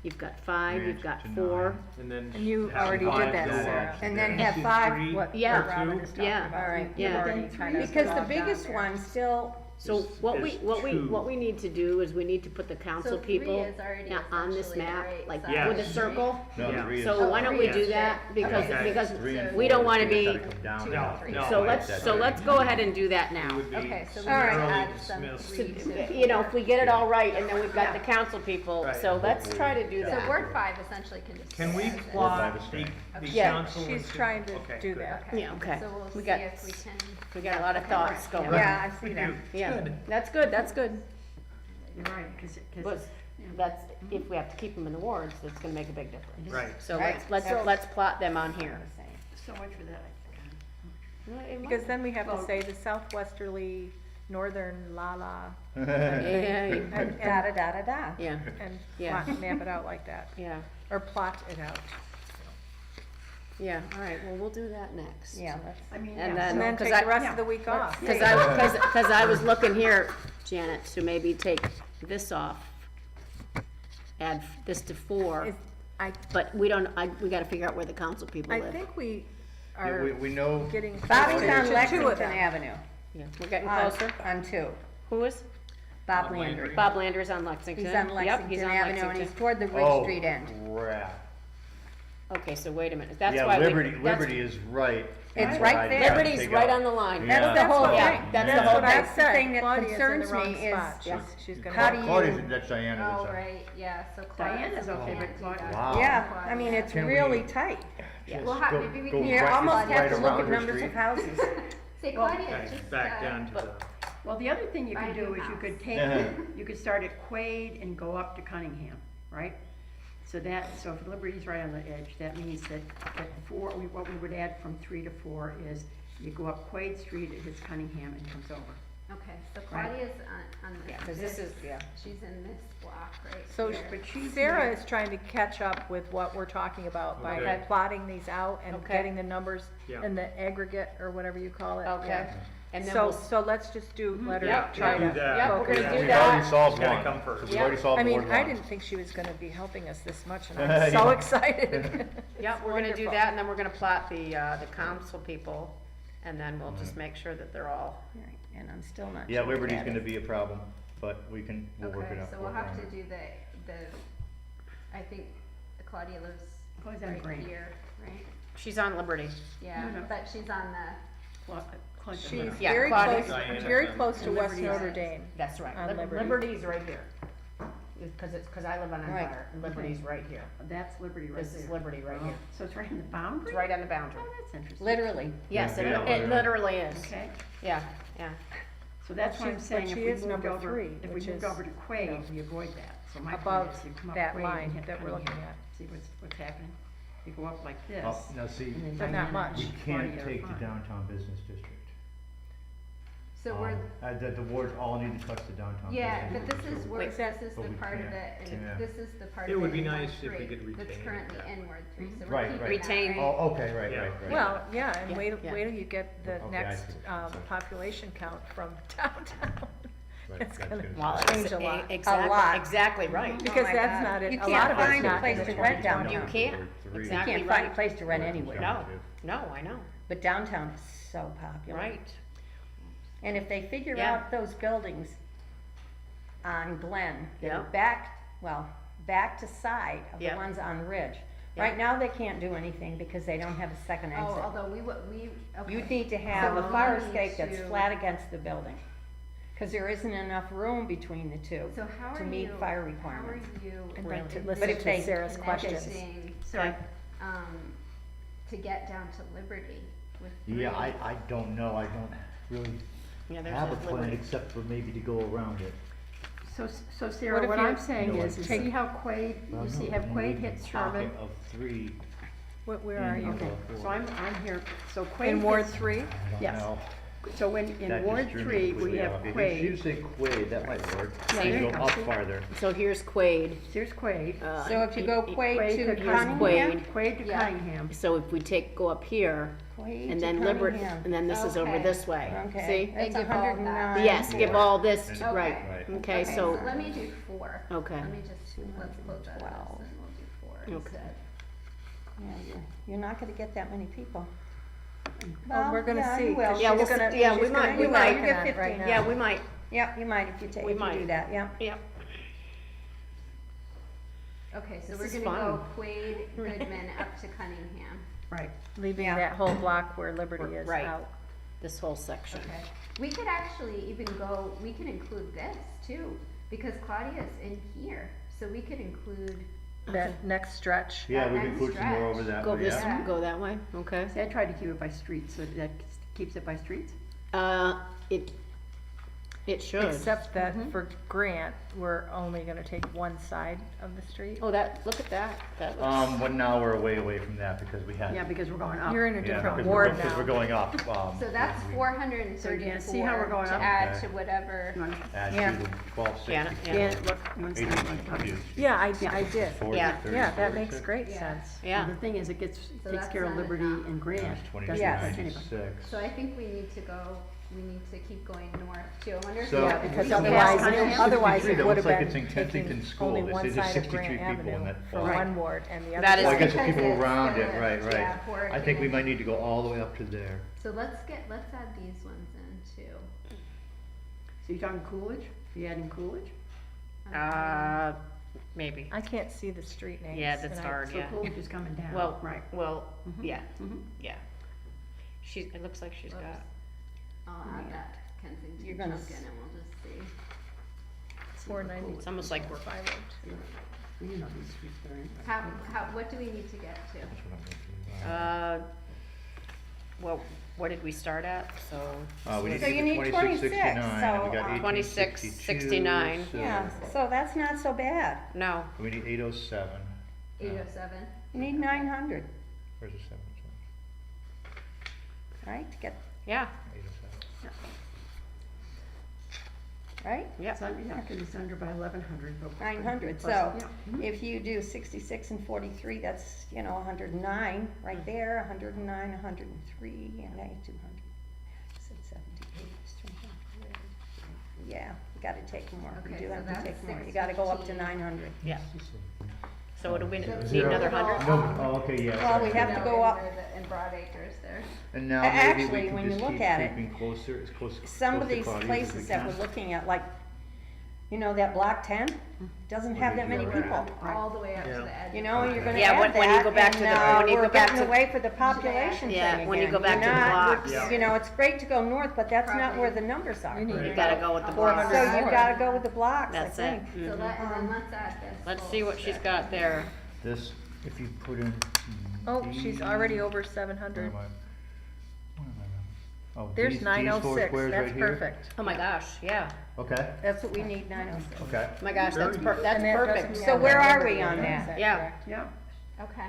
you've got 5, Range you've got to 4. 9. And then. And you have already five did that, go Sarah. up. And then Yeah. have 5, Three What Yeah. what Robin is talking Yeah. about. all right, You've Yeah. already Then kind of because the logged on biggest there. one still, So There's- what we, there's what we, two. what we need to do is we need to put the council So 3 people is already on this essentially map, right like side. with a Yes. circle. No, Yeah. 3 is. So why don't we do is that? right. Because, Okay. because 3 and we 4 don't wanna is be, gotta come down No, now. no. so That's let's go ahead and do that now. It would be Okay, so we All right. need to summarily add some dismissed. 3 to You know, if 4. we get it all right, and then we've got the Yeah. council people, Right. so let's try to do So that. Ward 5 essentially can just. Can we stay as is. plot the Yeah, council? she's into- trying to okay, do good. that. Yeah, okay. So we'll We see got- if we can. We got a lot of thoughts going. yeah, I see We that. do. Yeah, Good. that's good, that's good. You're right, because, But that's, if we have to keep them in the wards, that's gonna make a big difference. Right. So Right. let's plot them on here. so much for that, I forgot. Because then we have to Well- say the southwesterly, northern la, Yeah, and, Da, da, da, da, da. yeah, and Yeah. map it out like that, yeah, or plot it out. yeah, all right, well, we'll do that next. Yeah, let's, I mean, And yeah, And then Cause take I- the rest yeah. of the week off. Cause I was looking here, Janet, to maybe take this off, add this to 4, Is- I, but we don't, we gotta figure out where the council people I live. think we Yeah, are we know, getting Bobby's closer on to 2 of Lexington them. Avenue, Yeah, we're getting on, closer. on 2. Who is? Bob Bob Landry. Landry. Bob Landers on Lexington. He's on Yep, Lexington he's on Avenue, and Lexington. he's toward the Ridge oh, Street end. crap. Okay, so wait a minute, that's Yeah, why we. Liberty, that's- Liberty is right. It's That's right what I there. gotta Liberty's take right out. on the line. Yeah. That's the whole Yeah, thing. that's the That's whole what I thing. That's the thing that Claudia's in the concerns wrong me is, spot. Yeah. She's gonna. How do Claudia's, you- that's Diana. Oh, that's right, yeah, so. Diana's okay, can't but do Claudia- that. Wow. yeah, I mean, it's Can we- really tight. Yeah. We'll have, maybe we go can. You right- almost right have to look around at her numbers street. of houses. Say Well, Claudia, Okay, just. back down to the, Well, the other thing you Buy could a new do is you could house. take, you could start at Quaid and go up to Cunningham, right? So if Liberty's right on the edge, that means that 4, what we would add from 3 to 4 is you go up Quaid Street, it hits Cunningham and comes over. Okay, so Claudia's on this. Yeah, 'cause this is, yeah. She's in this block right So here. But she's Sarah here. is trying to catch up with what we're talking about by Okay. plotting these out and Okay. getting the numbers Yeah. in the aggregate or whatever you call it. Okay, and then So, we'll, so let's just do, let her Yeah, try do to. that. yeah, we're gonna focus. do We've that. already solved Gotta one. come first. So we've already solved I mean, Ward I 1. didn't think she was gonna be helping us this much, and I'm so Yeah. excited. yeah, we're gonna do Wonderful. that, and then we're gonna plot the council people, and then we'll just make sure that they're all, Right, and I'm still not Yeah, sure Liberty's what gonna that be a problem, but we'll work it Okay, out. so we'll have to do the, I think Claudia lives Claudia's on right Green. here, right? she's on Liberty. Yeah, No, no. but she's on the, Clinton. She's Yeah, very Claudia- close, Diana. very close to And West Liberty's- Notre Dame. That's right, On Liberty. Liberty's right here. Cause I live on Right. Empire, and Liberty's right here. That's Liberty right there. This is Liberty right here. So it's right in the boundary? It's right on the boundary. Oh, that's interesting. Literally. Yes, Yeah, it yeah. literally is. Okay, Yeah, yeah. so that's what I'm she's- saying, but if she we is moved number over, 3, if we which moved is, over to Quaid, we avoid that. So my point above is you come up that Quaid line and hit that we're looking Cunningham. at. See what's happening? You go up like this. Oh, now see, and then But not Diana much. we and can't Claudia are take the fine. downtown business district. so we're, The wards all need to touch the downtown. yeah, but business this is district. where, Wait, this is but the we part of can't. it, Yeah. and this is the part It of it would be in nice Ward if we 3 could retain that's it, currently yeah. in Ward 3, so we're Right, keeping right. Retain. that, right? Oh, okay, right, Yeah. right, right. Well, yeah, and Yeah, wait, yeah. wait till you get the Okay, I next, see what you're saying. population count from downtown. Right, It's that's gonna good. Well, change a lot. Exactly, exactly right. Because my that's God. not it, You a can't lot of it's find a not place in the to rent 2020. downtown. You can't, Ward 3. You exactly can't find a right. place to rent anywhere. No, no, I know, But downtown is so popular. right. And if they figure Yeah. out those buildings on Glen, that are Yeah. back to side of the Yeah. ones on Ridge. Yeah. Right now, they can't do anything because they don't have a second Oh, exit. although we, okay. You'd need to have So a fire we need escape that's to- flat against the building. Cause there isn't enough room between the two So how are to you? meet fire How are requirements. you? And then to Really? listen But if to they- Sarah's questions. connecting, Sorry. to get down to Liberty with 3? Yeah, I don't know, I don't really Yeah, there's have a that plan Liberty. except for maybe to go around it. So Sarah, if what you- I'm saying No, is, I- see how Quaid, Well, you see no, how in Quaid the hits pocket Sherman? of 3. Where are you? Okay, so I'm here, so Quaid In Ward hits- 3? I don't Yes. know. So in That Ward just threw me 3, we completely have off. If you Quaid, say Quaid, that might work. Yeah, You there you go go, up see? farther. So here's Quaid. here's Quaid. So if you go Quaid Quaid to to Cunningham. Quaid. Quaid to Yeah. Cunningham. So if we go up here, Quaid and to then Liberty, Cunningham. and then this is over Okay. this way, Okay, see? that's They give all that. 109. Yes, give all this, And- right, Right. okay, So so, let me do 4. 4. Okay. Let me just, let's close out of 12. this and we'll do 4 Okay. instead. Yeah, you're not gonna get that many people. Well, we're gonna yeah, see. you will. 'cause Yeah, she's we'll gonna- see. Yeah, she's we gonna- might- you we will. might. You get 15 now. Yeah, we might, Yeah, you might if you We if you might. do that, yeah. yep. Okay, so This we're is gonna fun. go Quaid, Goodman up to Cunningham. Right. Leaving Yeah. that whole block where Liberty is Right. out. This whole section. Okay. We could actually even go, we could include this too, because Claudia's in here, so we could include, That next stretch. Yeah, we That can put some more over that Go way, this, yeah. go that way, okay. See, I tried to keep it by streets, so that keeps it by streets. It should. Except that for Grant, we're only gonna take one side of the street. Oh, that, look at that, that looks, But now we're way away from that because we had. Yeah, because we're going up. You're in a Yeah, different because ward Because we're now. going up. so that's we 434 see how we're going to up? add Okay. to whatever. You want- Add Yeah. to the 1260. Yeah, Yeah, look, one Eighteen, second. confused. Yeah, I did. 40, Yeah. 30, Yeah, that 46. makes great Yeah. sense. yeah. The thing is, it So takes that's care of not Liberty enough. and Grant. That's Doesn't 22, affect anybody. 96. So I think we need to go, we need to keep going north too. I wonder if. So- we Yeah, can because do otherwise, Cunningham. otherwise 63, it that would have looks like been it's in Kensington taking School. only They one say there's side of 63 Grant people in Avenue that for block. one ward and the other. That is- Well, I side- guess the because people it's around it, gonna- right, yeah, right. work I think we and- might need to go all the way up to there. So let's add these ones in too. So you're talking Coolidge? You adding Coolidge? Maybe. I can't see the street names. Yeah, that's and I- hard, So yeah. Coolidge is coming down, Well, right. well, Mhm. yeah, Mhm. yeah. It looks like she's got, Whoops. I'll add that Kensington You're chunk gonna in and we'll just see. 490. it's almost like we're, 502. You know these streets better anyway. What do we need to get to? That's what I'm gonna do. well, what did we start at? So. We need So to you get need 2669, and we 26, got so, 2669. so Yeah, so that's not so bad. No, We need 807. 807? You need 900, Where's the 7? right, to get, yeah, 807. right? yeah. It's under, yeah, 'cause it's under by 1100, but. 900, plus- so yeah, mhm. if you do 66 and 43, that's, 109 right there, 109, 103, and 200. Said 78, 300. Yeah, you gotta take more, you Okay, do so have to that's take more, you gotta go up to 615. 900. Yeah. So do we need Zero. another 100? No, oh, okay, yeah. Well, we sorry. have to go up. In Broad Acres there. And now maybe Actually, we can when you just look keep at it, creeping closer, as close, Some close of to these Claudia's as we places that can. we're looking at, like, that block 10, doesn't have that many Would be people. All the way up to Yeah. the edge. You know, you're gonna Yeah, add when you that, go back to and, the- when you we're go back getting to- away for the population thing Yeah, again. when you go back You're to the not- blocks. Yeah. it's great to go north, but that's not Probably. where the numbers are. You need You gotta go with the blocks. So you gotta go with the blocks, I That's it. think. So let, and then let's add this. Let's whole see what she's strip. got there. This, if you put in. Oh, she's already over Where 700. am I? Where am I now? Oh, There's these 906, four squares right that's here? perfect. Oh my gosh, yeah. Okay, That's what we need, 906. okay. Oh my gosh, that's And that perfect. doesn't So have where are Liberty we on in it, that? is that Yeah. correct? Yeah, Okay,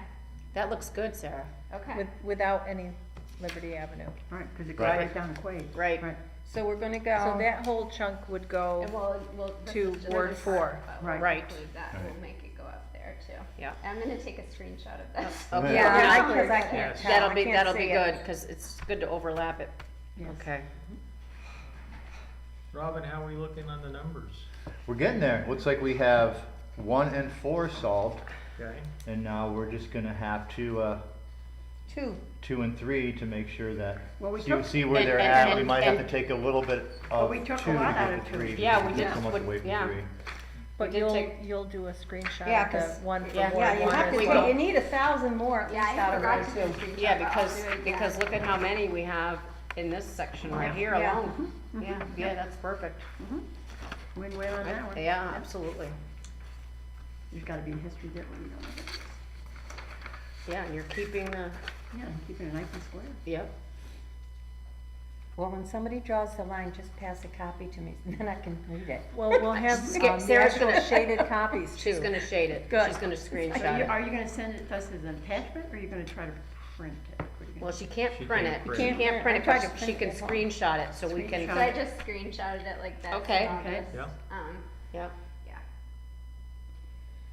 That looks good, Sarah. okay. Without any Liberty Avenue. right, because it goes Right. right down to Quaid. Right. So we're gonna So go, that whole chunk would go, And we'll, this to is just Ward another 4. part, but we'll Right. Right. include that, Right. we'll make it go up there too. Yeah. I'm gonna take a screenshot of this. Okay. yeah, Yeah. because I can't Yes. tell, That'll I be, can't that'll see be it. good, because it's good to overlap it. Yes. Okay. Robin, how are we looking on the numbers? We're getting there. Looks like we have 1 and 4 solved, Okay, and now we're just gonna have to, 2 and 3 to make sure that, Well, we see, took- see where and- they're and- at. We and- might have to and- take a little bit of we 2 took to a lot out get of to two. 3. Yeah, because we get did. so much away from Yeah. 3. but did take- you'll do a screenshot Yeah, of the 'cause- one for Yeah. Ward Yeah, you 1 have as to, We well. go- you need 1,000 more at Yeah, least out I of forgot those to two. do screenshot. Yeah, but I'll because, do it again. because look at how many we have in this section right here Yeah. alone. Yeah, yeah, that's perfect. Win-win on that one. Yeah, absolutely. There's gotta be a history there when you don't know it. Yeah, and you're keeping the, Yeah, keeping it nice and square. yep. Well, when somebody draws the line, just pass a copy to me, then I can read it. Well, we'll have the Sarah's actual gonna- shaded copies too. She's gonna shade it. Good. She's gonna Are screenshot you, it. are you gonna send it to us as an attachment, or are you gonna try to print it? What are you gonna Well, do? she can't She print can't it. print She it. can't print it, I tried but to she print can it. screenshot it, so we can. Screenshot. So I just screenshotted it like that. Okay. so I'll Okay. just, yeah. Yep. Yeah.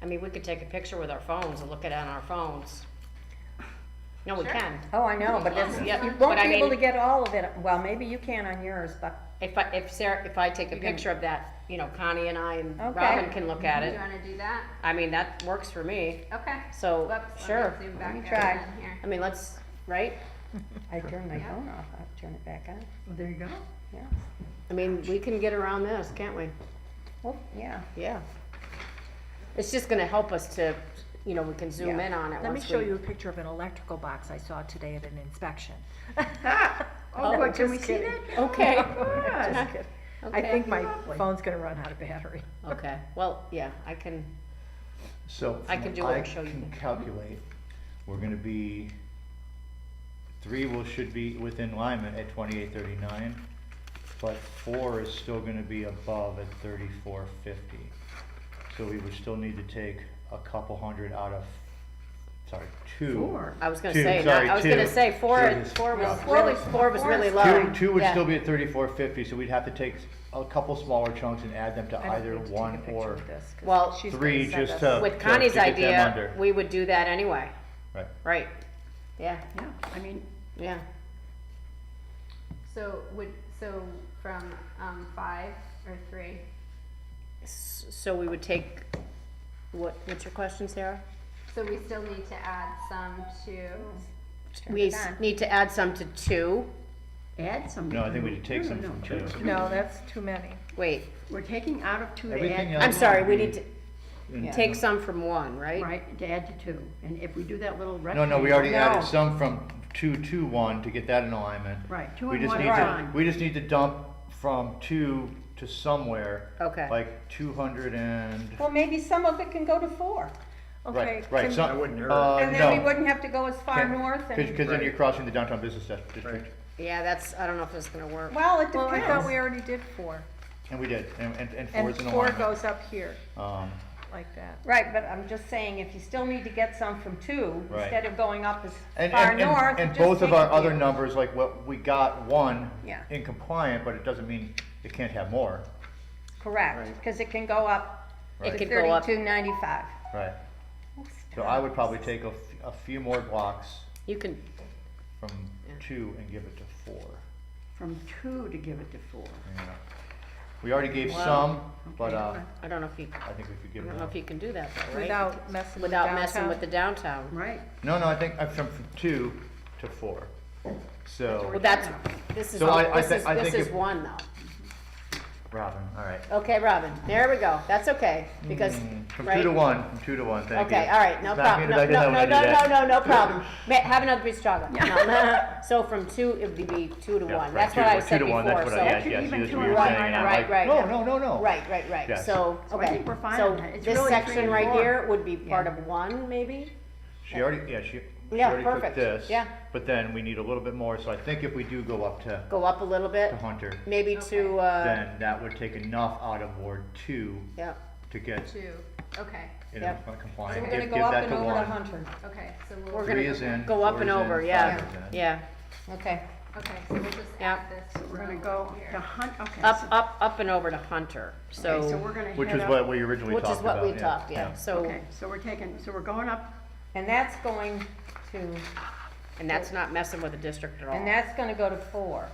I mean, we could take a picture with our phones and look at it on our phones. No, we Sure. can. Oh, I know, but it's, Yeah, you but won't I be able mean- to get all of it, well, maybe you can on yours, but If I take a picture of that you know, Connie and I and Okay. Robin can look at Do you it. wanna do that? I mean, that works for me. Okay. So, Whoops, sure. let me zoom back Let me out try. again here. I mean, let's, right? I turned my Yeah. phone off, I'll turn it back on, Well, there you go. yeah. I mean, we can get around this, can't we? Well, yeah. Yeah. It's just gonna help us to, you know, we can zoom Yeah. in on it Let me once show we. you a picture of an electrical box I saw today at an inspection. Oh, good, can we just see kidding. that? Okay. Just kidding. I Okay. think my Lovely. phone's gonna run out of battery. Okay, well, yeah, I can, So. I can from do what it and show you. I can calculate, we're gonna be, 3 should be within alignment at 2839, but 4 is still gonna be above at 3450. So we would still need to take a couple hundred out of, sorry, 2. Four. I was gonna Two, say, sorry, I was gonna two. say, four Two. was Four really, was- four was four really is low. fine. Two would Yeah. still be at 3450, so we'd have to take a couple smaller chunks and add them to I don't either need to take a 1 picture or of this, 'cause Well, she's 3 gonna send just us- to. With Connie's to get them idea, under. we would do that anyway, Right. right? Yeah, Yeah, I mean, yeah. So from, 5 or 3? So we would take, what's your question, Sarah? So we still need to add some to, We it on. need to add some to 2. add some. No, I think we should take No, some no, from no, 2. No, that's too many. Wait, We're taking out of 2 to Everything add. else- I'm sorry, we would need be to in- take some from 1, right? Right, to add to 2, and if we do that little No, rectangle. no, we already No. added some from 2 to 1 to get that in alignment. Right, 2 We and just 1 need is to, fine. we just need to dump from 2 to somewhere, Okay. like 200 and, Well, maybe some of it can go to 4, Okay, right, can- some. That wouldn't hurt. and then we no. wouldn't have to go as far Can't- north and, Cause then Right. you're crossing the downtown business district. Right. Yeah, I don't know if it's gonna work. well, it Well, I thought we depends. already did 4, And we did, and 4 and is in 4 alignment. goes up here, Um, like that. Right, but I'm just saying, if you still need to get some from 2, Right. instead of going up as And, far and, north, and just both of take our a other few. numbers, like what we got 1 Yeah. in compliant, but it doesn't mean it can't have more, Correct, Right. because it can go up It to could go up, 3295. right? So I would probably take a few more blocks you can, from 2 and give it to 4. From 2 to give it to 4. Yeah. We already gave Well, some, but okay. I don't know if you, I think we could I give don't know more. if you can do that though, right? Without messing with Without messing downtown. with the downtown. Right, No, I think I'm from 2 to 4. So, Well, that's, this is, So all- I this thi- is, I this think is if- 1 though. Robin, all right. Okay, Robin, there we go, that's okay, because, From right? 2 to 1, from 2 to 1, thank you. Okay, all right, no Smack me in problem. the No, back of the head no, when I no, do that. no, no problem. Have another piece of chocolate. No, so from 2, it would be 2 to Yeah, 1. right, That's 2 what to I 1, said 2 to 1, before, that's what so. I, Actually, yes, even that's 2 what to you were 1 saying, might and not I'm Right, like, right, no, yeah. no, no, no. Right, Yes. so, So I okay. think we're fine So on that. It's this really section 3 and right 4. here would be part of 1, maybe? She already, yeah, she Yeah, already took perfect, this. yeah. But then we need a little bit more, so I think if we do go up to Go up a little bit, Hunter, maybe to, then that would take enough out of Ward 2 yeah, to get 2, okay, in Yep. So compliant. we're gonna Give go up that and to over to 1. Hunter. okay, so We're we'll, gonna 3 is in. go up 4 and is in, over, 5 yeah, is in. yeah. Okay, okay, so we'll just Yeah. add this. We're gonna row go here. to Hunt, okay. Up and over to Hunter, Okay, so so, we're gonna Which head is up. what we originally which talked is about. what we talked, yeah, so, Okay, so we're going up, and that's going to, and that's not messing with the district at all. and that's gonna go to 4,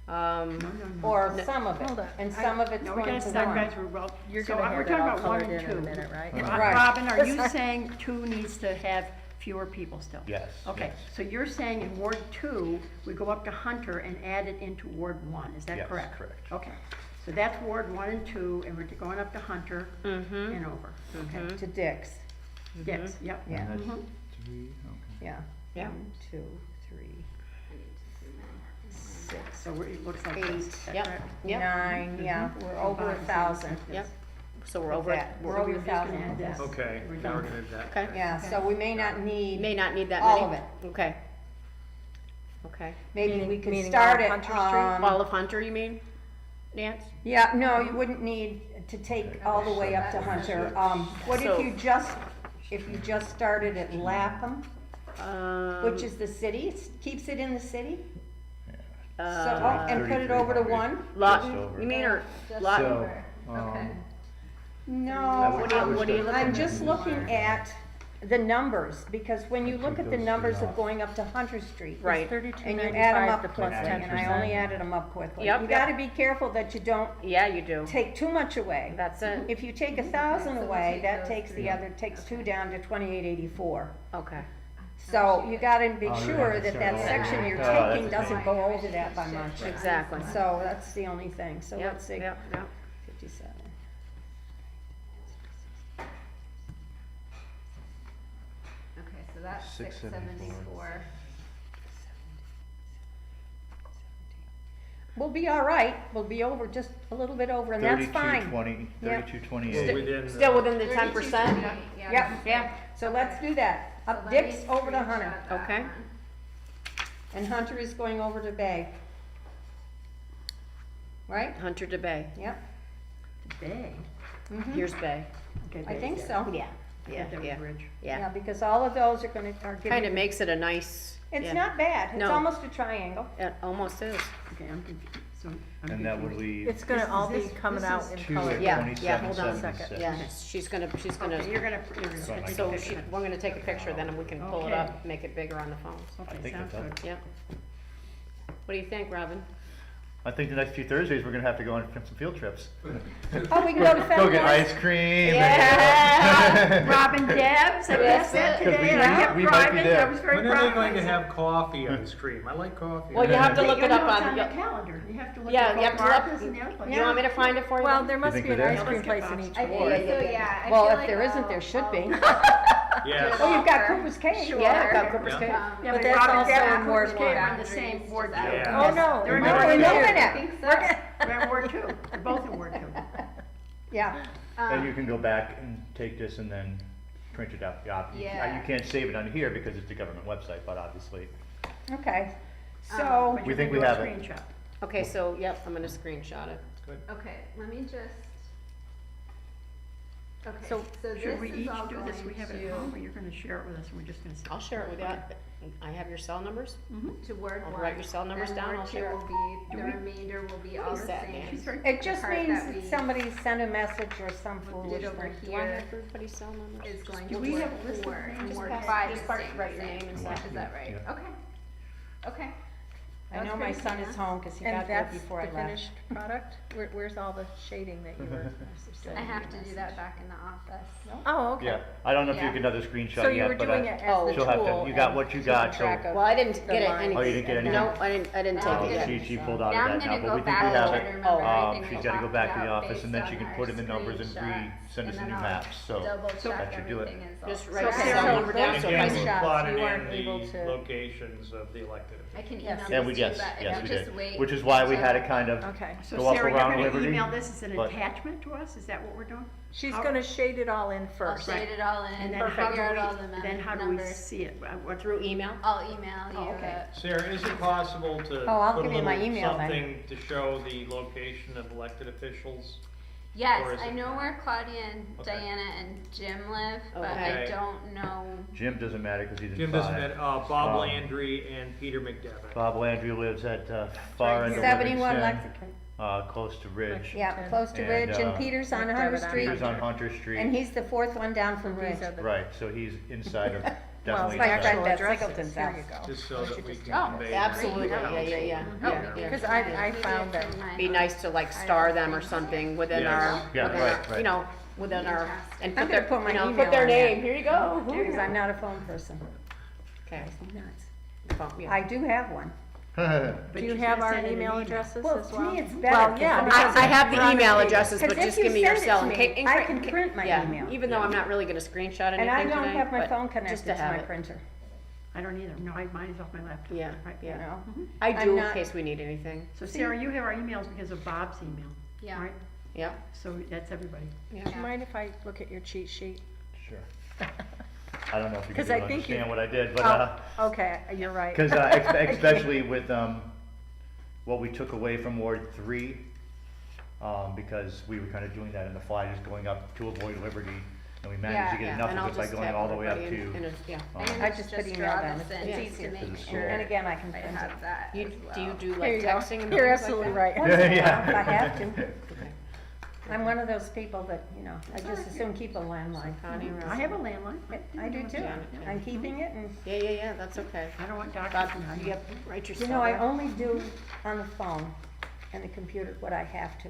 Um, or some of it, Hold on. and some of it's no, we going gotta to stop, 1. guys, well, You're so gonna we're have talking that all about 1 colored and in 2. a minute, right? Right. Robin, are you saying 2 needs to have fewer people still? Yes. Okay, yes. so you're saying in Ward 2, we go up to Hunter and add it into Ward 1, is that Yes, correct? correct. Okay, so that's Ward 1 and 2, and we're going up to Hunter mhm, and over. Okay, To Dick's, yes, yep. yeah, And that's Mhm. 3, okay. yeah. Yeah. 1, 2, 3, 6, So it looks like 8, this, is that Yep. correct? Yep. 9, yeah, we're over 1,000. yep, so we're with over, that. We're So over we're just gonna 1,000 add with this. that. Okay, We're now we're done. gonna do that. okay. Yeah, so we may not need, May not need that many? all of it. Okay. Okay. maybe we could Meaning start all it, of Hunter Street? All of Hunter, you mean, Nance? yeah, no, you wouldn't need to take all the way up to Hunter. What So- if you just started at Lapham, which Um, is the city, keeps it in the city? So, uh, and put it over to 3,300. 1? Lawton, Just over. you mean, or Just Lawton? over. So, Okay. No, I would What are you start- looking I'm at? just looking at the numbers, because when you look at the those numbers three of off. going up to Hunter Street. Right. And you add them up the plus quickly, and I 10%. only added them up quickly. Yep, You yep. gotta be careful that you don't Yeah, you do. take too much away. That's it. If you take 1,000 so we'll away, take that those takes three. the other, takes two down to 2884. Okay. So you gotta be Oh, you're sure gonna that start that over. section you're Oh, that's taking a doesn't pain. go over that by much. Exactly. So that's the only thing, so Yep, let's see. yep, yep. 57. Okay, so that's 674. 674. We'll be all right, we'll be over, just a little bit over, and that's fine. 3220, Yep. 3228. Within Still the, within the 10%? Yeah. Yep, Yeah. so let's do that. So Up let Dick's me over to Hunter, screenshot that Okay. one. and Hunter is going over to Bay. Right? Hunter to Bay. Yep. Bay. Mhm. Here's Bay. Okay, I Bay's think there. so. Yeah, yeah, That was yeah, Bridge. Yeah, yeah. because all of those are gonna, are giving. Kind of makes it a nice. It's yeah. not bad, it's No. almost a triangle. It almost is. Okay, I'm confused, so I'm And that would confused. leave It's gonna This is all be this- coming this out is in two color. at Yeah, 2776. Yeah, she's gonna, Okay, you're gonna take a so picture. we're gonna take a picture, then we can pull it Okay. up, make it bigger on the phones. I Okay, think sounds that's good. up. Yep. What do you think, Robin? I think the next few Thursdays, we're gonna have to go on some field trips. Oh, we can go to Go Fenimore. get ice cream. Yeah. Robin Debs, I guess that Because today, we and I might- kept we might be driving, there. I was very when proud are they of going to myself. have coffee ice cream? I like coffee. Well, you have to But look you it know up it's on, on the you calendar, you have to look yeah, at you have both to look, Martha's and the other place. you want me to find it for you? Well, then? there must think be an we're there? ice cream Let's get place in boxes. each I ward. think so, yeah. I Well, feel if like there isn't, I'll- there should I'll- be. Yes. Oh, you've got Cooper's Cave. Sure. Yeah, got Cooper's Cave. Um, Yeah, But but that's Robin also Debs in and Ward Cooper's Cave one. are in the same ward. Yeah. too. Yeah. Oh, no. They're in No, Ward we're two. moving I it. think so. We're in Ward 2, they're both in Ward 2. Yeah, Then you can go back and take this and then print it out. Yeah. You can't save it on here because it's the government website, but obviously. okay. But So, We you're think gonna we do a have it. screenshot. Okay, so, yep, I'm gonna screenshot it. Okay, let me just. Okay, So, so this Should we is each all do this, we going have it to- at home, or you're gonna share it with us, and we're just gonna see? I'll share it with you. I have your cell numbers? To Word I'll one. write your cell numbers and down, Word I'll two share it. will be, the Do we- remainder will be What all is the that, same. Dan? She's very. it just part means that we that somebody sent a message or some Did foolish over thing. Do I have here everybody's cell numbers? is going Do to we Word have a list of 4 names? and Just Word pass- 5 just is part- staying write the your name same. and Is stuff. that right? Yeah. Okay. Okay. I know That's my great, son Dana. is home because he and got there that's before I the left. finished product? Where's all the shading that you were I saying? have to do that back in the office. Oh, okay. Yeah, I don't know if you Yeah. get another screenshot So you were yet, but doing I. it Oh, as the she'll have to- tool. you got and what you keeping got, track so- of Well, I didn't the get it, lines. anything. Oh, you didn't get anything? No, I didn't I'll take it get yet. it. She pulled Now out I'm of that gonna now, but go we think back we have and it. remember everything we She's gotta go talked back to the about office and then based she can on put our in the numbers and screenshots, send us a and new then map, I'll so double check that should do it. everything is Just all write set. the Okay, cell so number down those so And if I again, screenshots, we see. plotted you weren't in able the to- locations of the elected I can Yes. email Yeah, we, this to you, yes, but yes, if we you just did, wait. which is why we until- had it kind of Okay. So go up Sarah, you're around gonna Liberty. email this as an but- attachment to us, is that what we're doing? She's How- gonna shade it all in I'll first. shade it all in, And then figure how do out all the we, then how do we numbers. see it? What, Through email? I'll email you Oh, okay. Sarah, is it possible to Oh, I'll put a give you my little email then. something to show the location of elected officials? Or Yes, is I it- know where Claudia and Okay. Diana and Jim live, but I Okay. don't know. Jim doesn't matter because he's in Jim doesn't, five. Bob Um, Landry and Peter McDevitt. Bob Landry lives at far end of 71 Livingston, Lexington. close to Ridge. Yeah, close to And, Ridge, and Peter's on Hunter McDevitt on Street, He's on Hunter Street. and he's the fourth one down from Ridge. These are the- Right, so he's inside of, Well, definitely my the friend actual at addresses, Singleton's here house. you go. Just so that we can Oh, convey. Absolutely, that. yeah, yeah. Because I found that, Be nice to like star them or something within Yes. our, Yeah, within right, our, right. you know, within our, and I'm put their, gonna put my you know, email put their on that. name, here you go. Because I'm not a phone person. Okay. Nuts. Phone, yeah. I do have one. but do you she's have gonna our send it in email email. addresses Well, as to well? me, it's better. Well, yeah, because I have we're the on email page. addresses, but Because if just you give me your send it cell. to in me, ca- in I ca- can ca- print my yeah, email. even though I'm not really gonna screenshot And I anything don't today, have my but phone just connected to to have my it. printer, I don't either, no, mine is off my laptop. Yeah, Right. you yeah. know? I I'm do in not- case we need anything. So Sarah, you have our emails because of Bob's email, Yeah. right? Yep. So that's everybody. Do you mind if I look at your cheat sheet? Sure. I don't know if you 'Cause can I think you- understand what I did, but, Oh, okay, you're right. because especially with what we took away from Ward 3, because we were kind of doing that in the fly, just going up to avoid Liberty, and we managed to Yeah, get Yeah, enough and I'll of it by just going have all the way up everybody in to. a- yeah. I'm gonna I just put email draw down. this in It's just easier to for make the sure And again, I can I print it. have that You, as do you well. do Here like you go. texting and You're things like absolutely that? right. Once in a while, Yeah. if I have to. Okay. I'm one of those people that, you know, I just as soon keep a landline. Connie, I have a landline. I do too. I'm keeping it and, yeah, that's okay. I don't want Bob, doctors on you have, write your you cell know, I down. only do on the phone and the computer what I have to.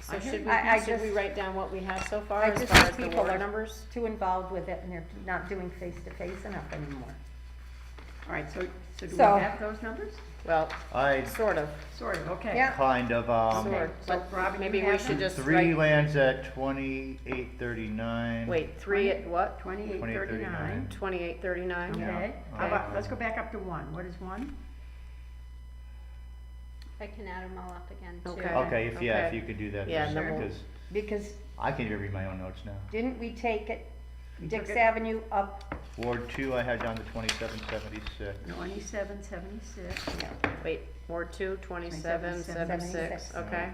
So should I we just- write down what we have so far I as just far think as the people water are numbers? too involved with it and they're not doing face-to-face enough anymore. All right, so do we So- have those numbers? Well, I sort of, Sort of, okay. Yeah. kind of, sort, so but Robin, you maybe we have should them? just 3 write, lands at 2839. wait, 3 at what? 2839. 2839? Okay, how about, let's go back up to 1. What is 1? I can add them all up again too. Okay. Okay, if Okay. you could do that, Yeah, and then Lisa, we'll- because Because I can't even read my own notes now. didn't we take it, We Dix took it- Avenue up? Ward 2, I had down to 2776. 2776. Wait, Ward 2, 2776, 76. okay.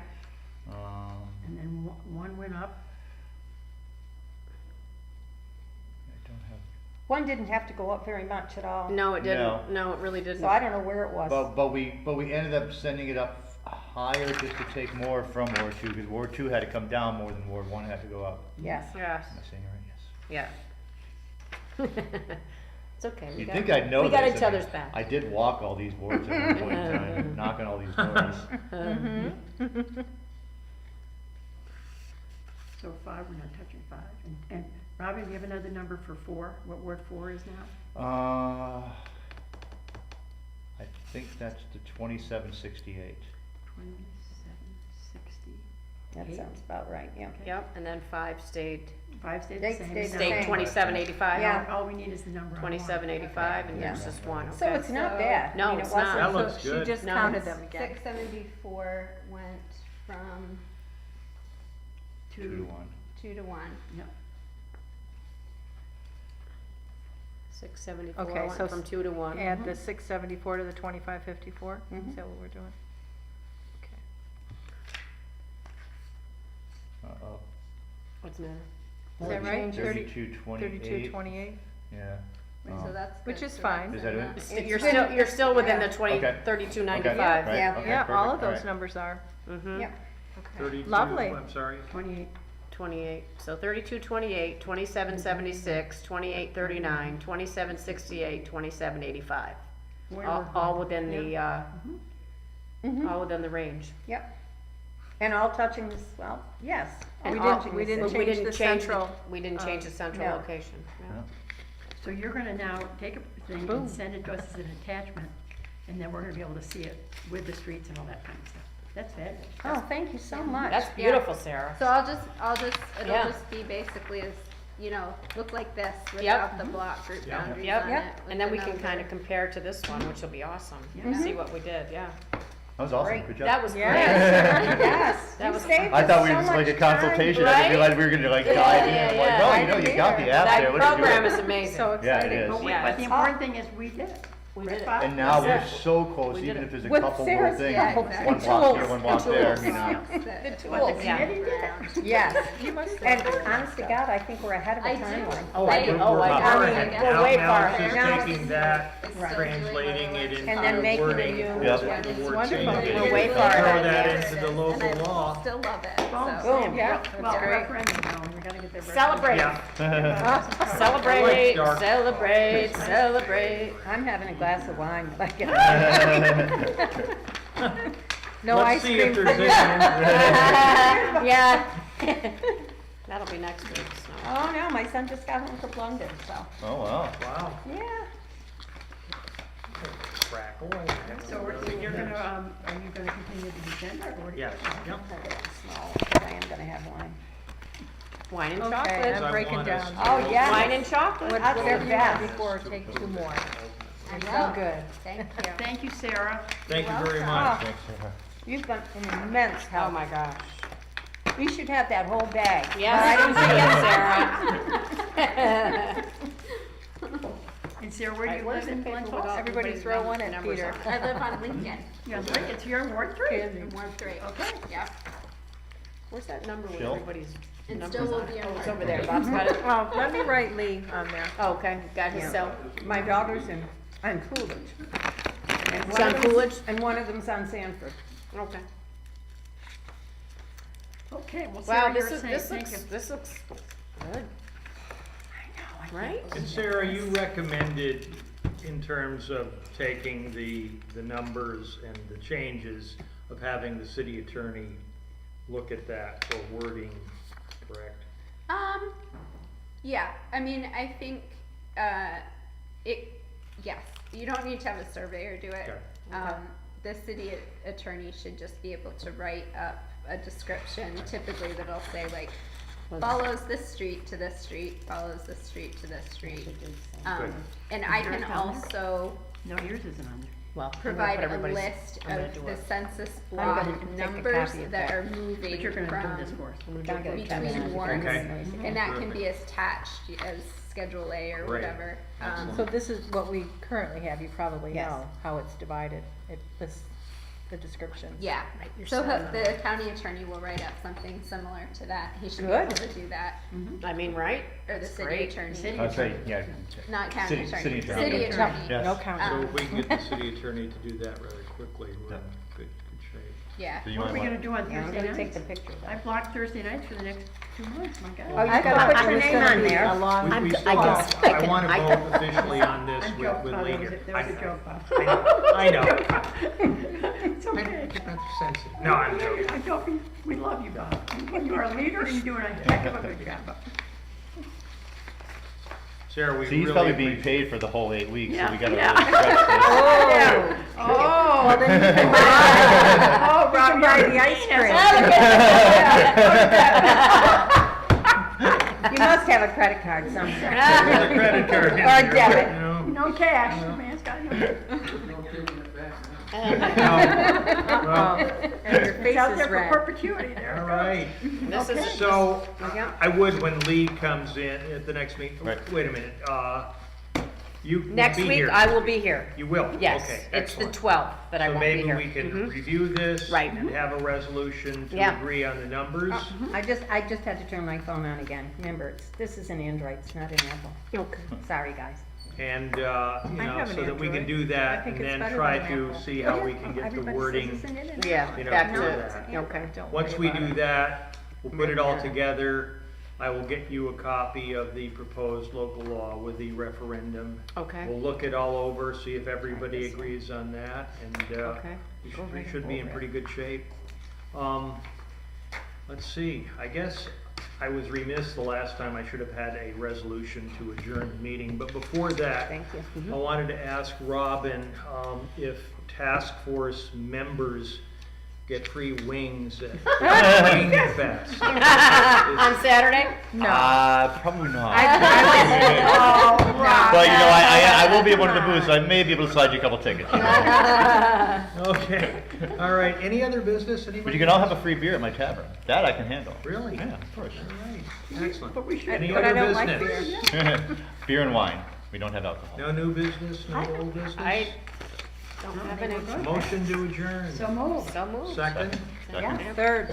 And then 1 went up. I don't have, One didn't have to go up very much at all. No, it No. didn't, no, it really didn't. So I don't know where it was. but we ended up sending it up higher just to take more from Ward 2, because Ward 2 had to come down more than Ward 1 had to go up. Yes. Yes, Am I saying it right? Yes. yeah. It's okay. we You'd got- think I'd know We got this. each I mean, other's back. I did walk all these wards at one point in time, knocking all these doors. So 5, we're not touching 5. And Robin, do you have another number for 4? What Ward 4 is now? I think that's the 2768. 2760. That sounds about right, yeah. Yep, and then 5 stayed, 5 stayed They the same. stayed the stayed same. 2785? Yeah. All we need is the number on 1. 2785, and Yeah. there's just one, So okay. it's not So- bad. No, I mean, it it's not. wasn't- That looks So good. she just No. counted them again. 674 went from 2 to 1. 2 to 1. Yeah. 674 Okay, went so from 2 to 1. Add the 674 to the 2554? Mhm. Is that what we're doing? Okay. Uh-oh. What's the matter? Is that right? 3228. 3228? Yeah. So that's Which good. is So fine. that's Is that it? enough. St- You're been- still, you're still within the yeah. 20, Okay. 3295. Right, Yeah. okay, Yeah, all perfect, of those right. numbers are. Mm-hmm. Yep. 32, Lovely. I'm sorry. 28. 28, so 3228, 2776, 2839, 2768, 2785. Where All, we're- all within the, Mhm. all within the range. Yep. And all touching this, well, yes. all We touching didn't- we the didn't same. We change didn't the change central, We didn't change the central no. location. no. Yeah. So you're gonna now take a thing Boom. and send it to us as an attachment, and then we're gonna be able to see it with the streets and all that kind of stuff. That's fabulous. Oh, thank you so much. That's beautiful, Sarah. So it'll Yeah. just be basically as, look like this Yep. without the block group Yep. boundaries Yep, on Yep. it. with and then the we can number. kind of compare to this one, which will be awesome. See what we did, yeah. That was awesome, Great. good job. That was great. Yes. Yes. That you was- saved I us thought we so were just like a much time. consultation, I Right? didn't realize we were gonna like Yeah, dive in, yeah, I'm yeah. like, I no, you know, didn't you got the either. app there, That what are you program doing? is amazing. So Yeah, exciting. it is. But Yeah, the it's- important thing is we did it. We Right, did it. Bob? And now we're That's it. so close, We did even it. if there's a With couple Sarah's little things, help. one The block here, tools. one block there, tools. you know. The But the tools. Yeah. committee did it. Yes. You must And have. honest to God, I think we're ahead of the I do. timeline. Oh, I do. We're- Oh, we're I not got far it. ahead. We're Now- way now far it's just ahead. taking that, It's still translating doing it it into And then making a wording. new- Yep. with the It's word wonderful. changes. We're way Throw far ahead, that yeah. into the local And I law. still love it. Boom, So. Sam. yeah, Well, that's great. referendum now, we gotta get the. Celebrate. Yeah. Celebrate, dark. celebrate, celebrate. I'm having a glass of wine. Like it. No Let's ice see if cream. there's any. Yeah. That'll be next week, so. Oh, no, my son just got home from London, so, Oh, wow. Wow. yeah. Crack away. So you're gonna, are you gonna continue the agenda or? Yes, yeah. I'll get it small, but I am gonna have wine. Wine and Okay, chocolate. I'm I breaking want us down. Oh, yes. Wine and chocolate. What That's what their did you have best. before, take 2 more? I So know. good. Thank you. Thank you, Sarah. Thank you very Oh, much. Thanks, Sarah. you've been an immense Oh help. my gosh. We should have that whole bag. Yes, yes, Sarah. And Sarah, where do Right, you where's live in the paper Glens with all- Falls? Everybody everybody's throw one at numbers Peter. on it? I live on Lincoln. Yeah, look, it's here in Ward 3. In Ward 3. Okay. Yep. Where's that number with Jill? everybody's It numbers still will on be it? in Oh, it's Ward over there. Bob's got it. Well, let me write Lee on there. Oh, okay, got his cell. My daughter's on Coolidge. And It's one on of them's- Coolidge? And one of them's on Sanford. Okay. Okay, well, Wow, Sarah, this you're is, saying, this thank looks, you. this looks good, right? And Sarah, you recommended in terms of taking the numbers and the changes of having the city attorney look at that for wording, correct? Yeah, I mean, I think, yes, you don't need to have a surveyor do it. Okay. The city attorney should just be able to write up a description, typically that'll say like, follows this street to this street, follows this street to this street. Good. And I can Yours on there? also No, yours isn't on there. Well, I'm gonna provide put a everybody's- list I'm gonna of do the it. census I'm block gonna take a numbers copy of that that. are moving But you're gonna do this from for us. between warrants, Okay. and that can be attached as Schedule A or Great. whatever. Excellent. So this is what we currently have, you probably Yes. know how it's divided, it lists the descriptions. Yeah, your so son. the county attorney will write up something similar to that, he should be Good. able to do that, I mean, right? or the That's city great. attorney, City I'd say, yeah. not county City- attorney, city attorney. city No, attorney. Yes. no So county. if we can get the city attorney to do that rather quickly, we're in good shape. Yeah, So you What are might we gonna want, do on Yeah, I'm Thursday gonna take nights? the picture. I blocked Thursday nights for the next 2 months, my Oh, God. you I gotta thought put it your was name gonna on be there. a long- We I still guess have, I I can- wanna I vote officially on this I'm with joking, Bob, legal. there was a joke, Bob. I know. It's okay. That's sensitive. No, I'm joking. I'm joking, we love you, Bob. You are a leader and you're doing a heck of a good job. Sarah, we so he's really probably being appreciate- paid for the whole 8 weeks, so Yeah, we gotta yeah. really stretch this. Oh, Well, then you can buy, oh, you can buy the ice cream. You must have a credit card somewhere. There's a credit card in Or there, debit. you know? no cash, the man's got no. Well, And your It's face out is there for red. perpetuity, there it all goes. right. This is, So, Yeah. I would, when Lee comes in at the next meeting, Right. wait a minute, you will next be week, here. I will be here. You will? Yes, Okay, it's the excellent. 12th that I won't be here. So maybe we can Mhm. review this. Right. And have a resolution to Yeah. agree on the numbers. I just had to turn my phone on again. Remember, this is an Android, it's not an Apple. Okay. Sorry, guys. And, you I know, have an so that we can Android. do I that think and it's then better try than to Apple. see how we can get the Everybody says wording. it's an internet. Yeah, You know, back for to, that. okay. Don't Once worry we about do it. that, we'll put it all together. I will get you a copy of the proposed local law with the referendum. Okay. We'll look it all over, see if everybody agrees on that, and, Okay. we should be in pretty good shape. Let's see, I guess I was remiss the last time, I should have had a resolution to adjourn the meeting, but before that, Thank you. I wanted to ask Robin, if task force members get free wings at Wing Fest. On Saturday? Probably not. Oh, Rob. But you know, I will be at one of the booths, so I may be able to slide you a couple tickets. Okay, all right, any other business, anybody? But you can all have a free beer at my tavern. That I can handle. Really? Yeah, of course. All right, excellent. But we should. Any But I other don't like business? Beer and wine. We don't have alcohol. No new business, no old business? I don't have any. Motion to adjourn. So move. So moved. Second? Second. Third.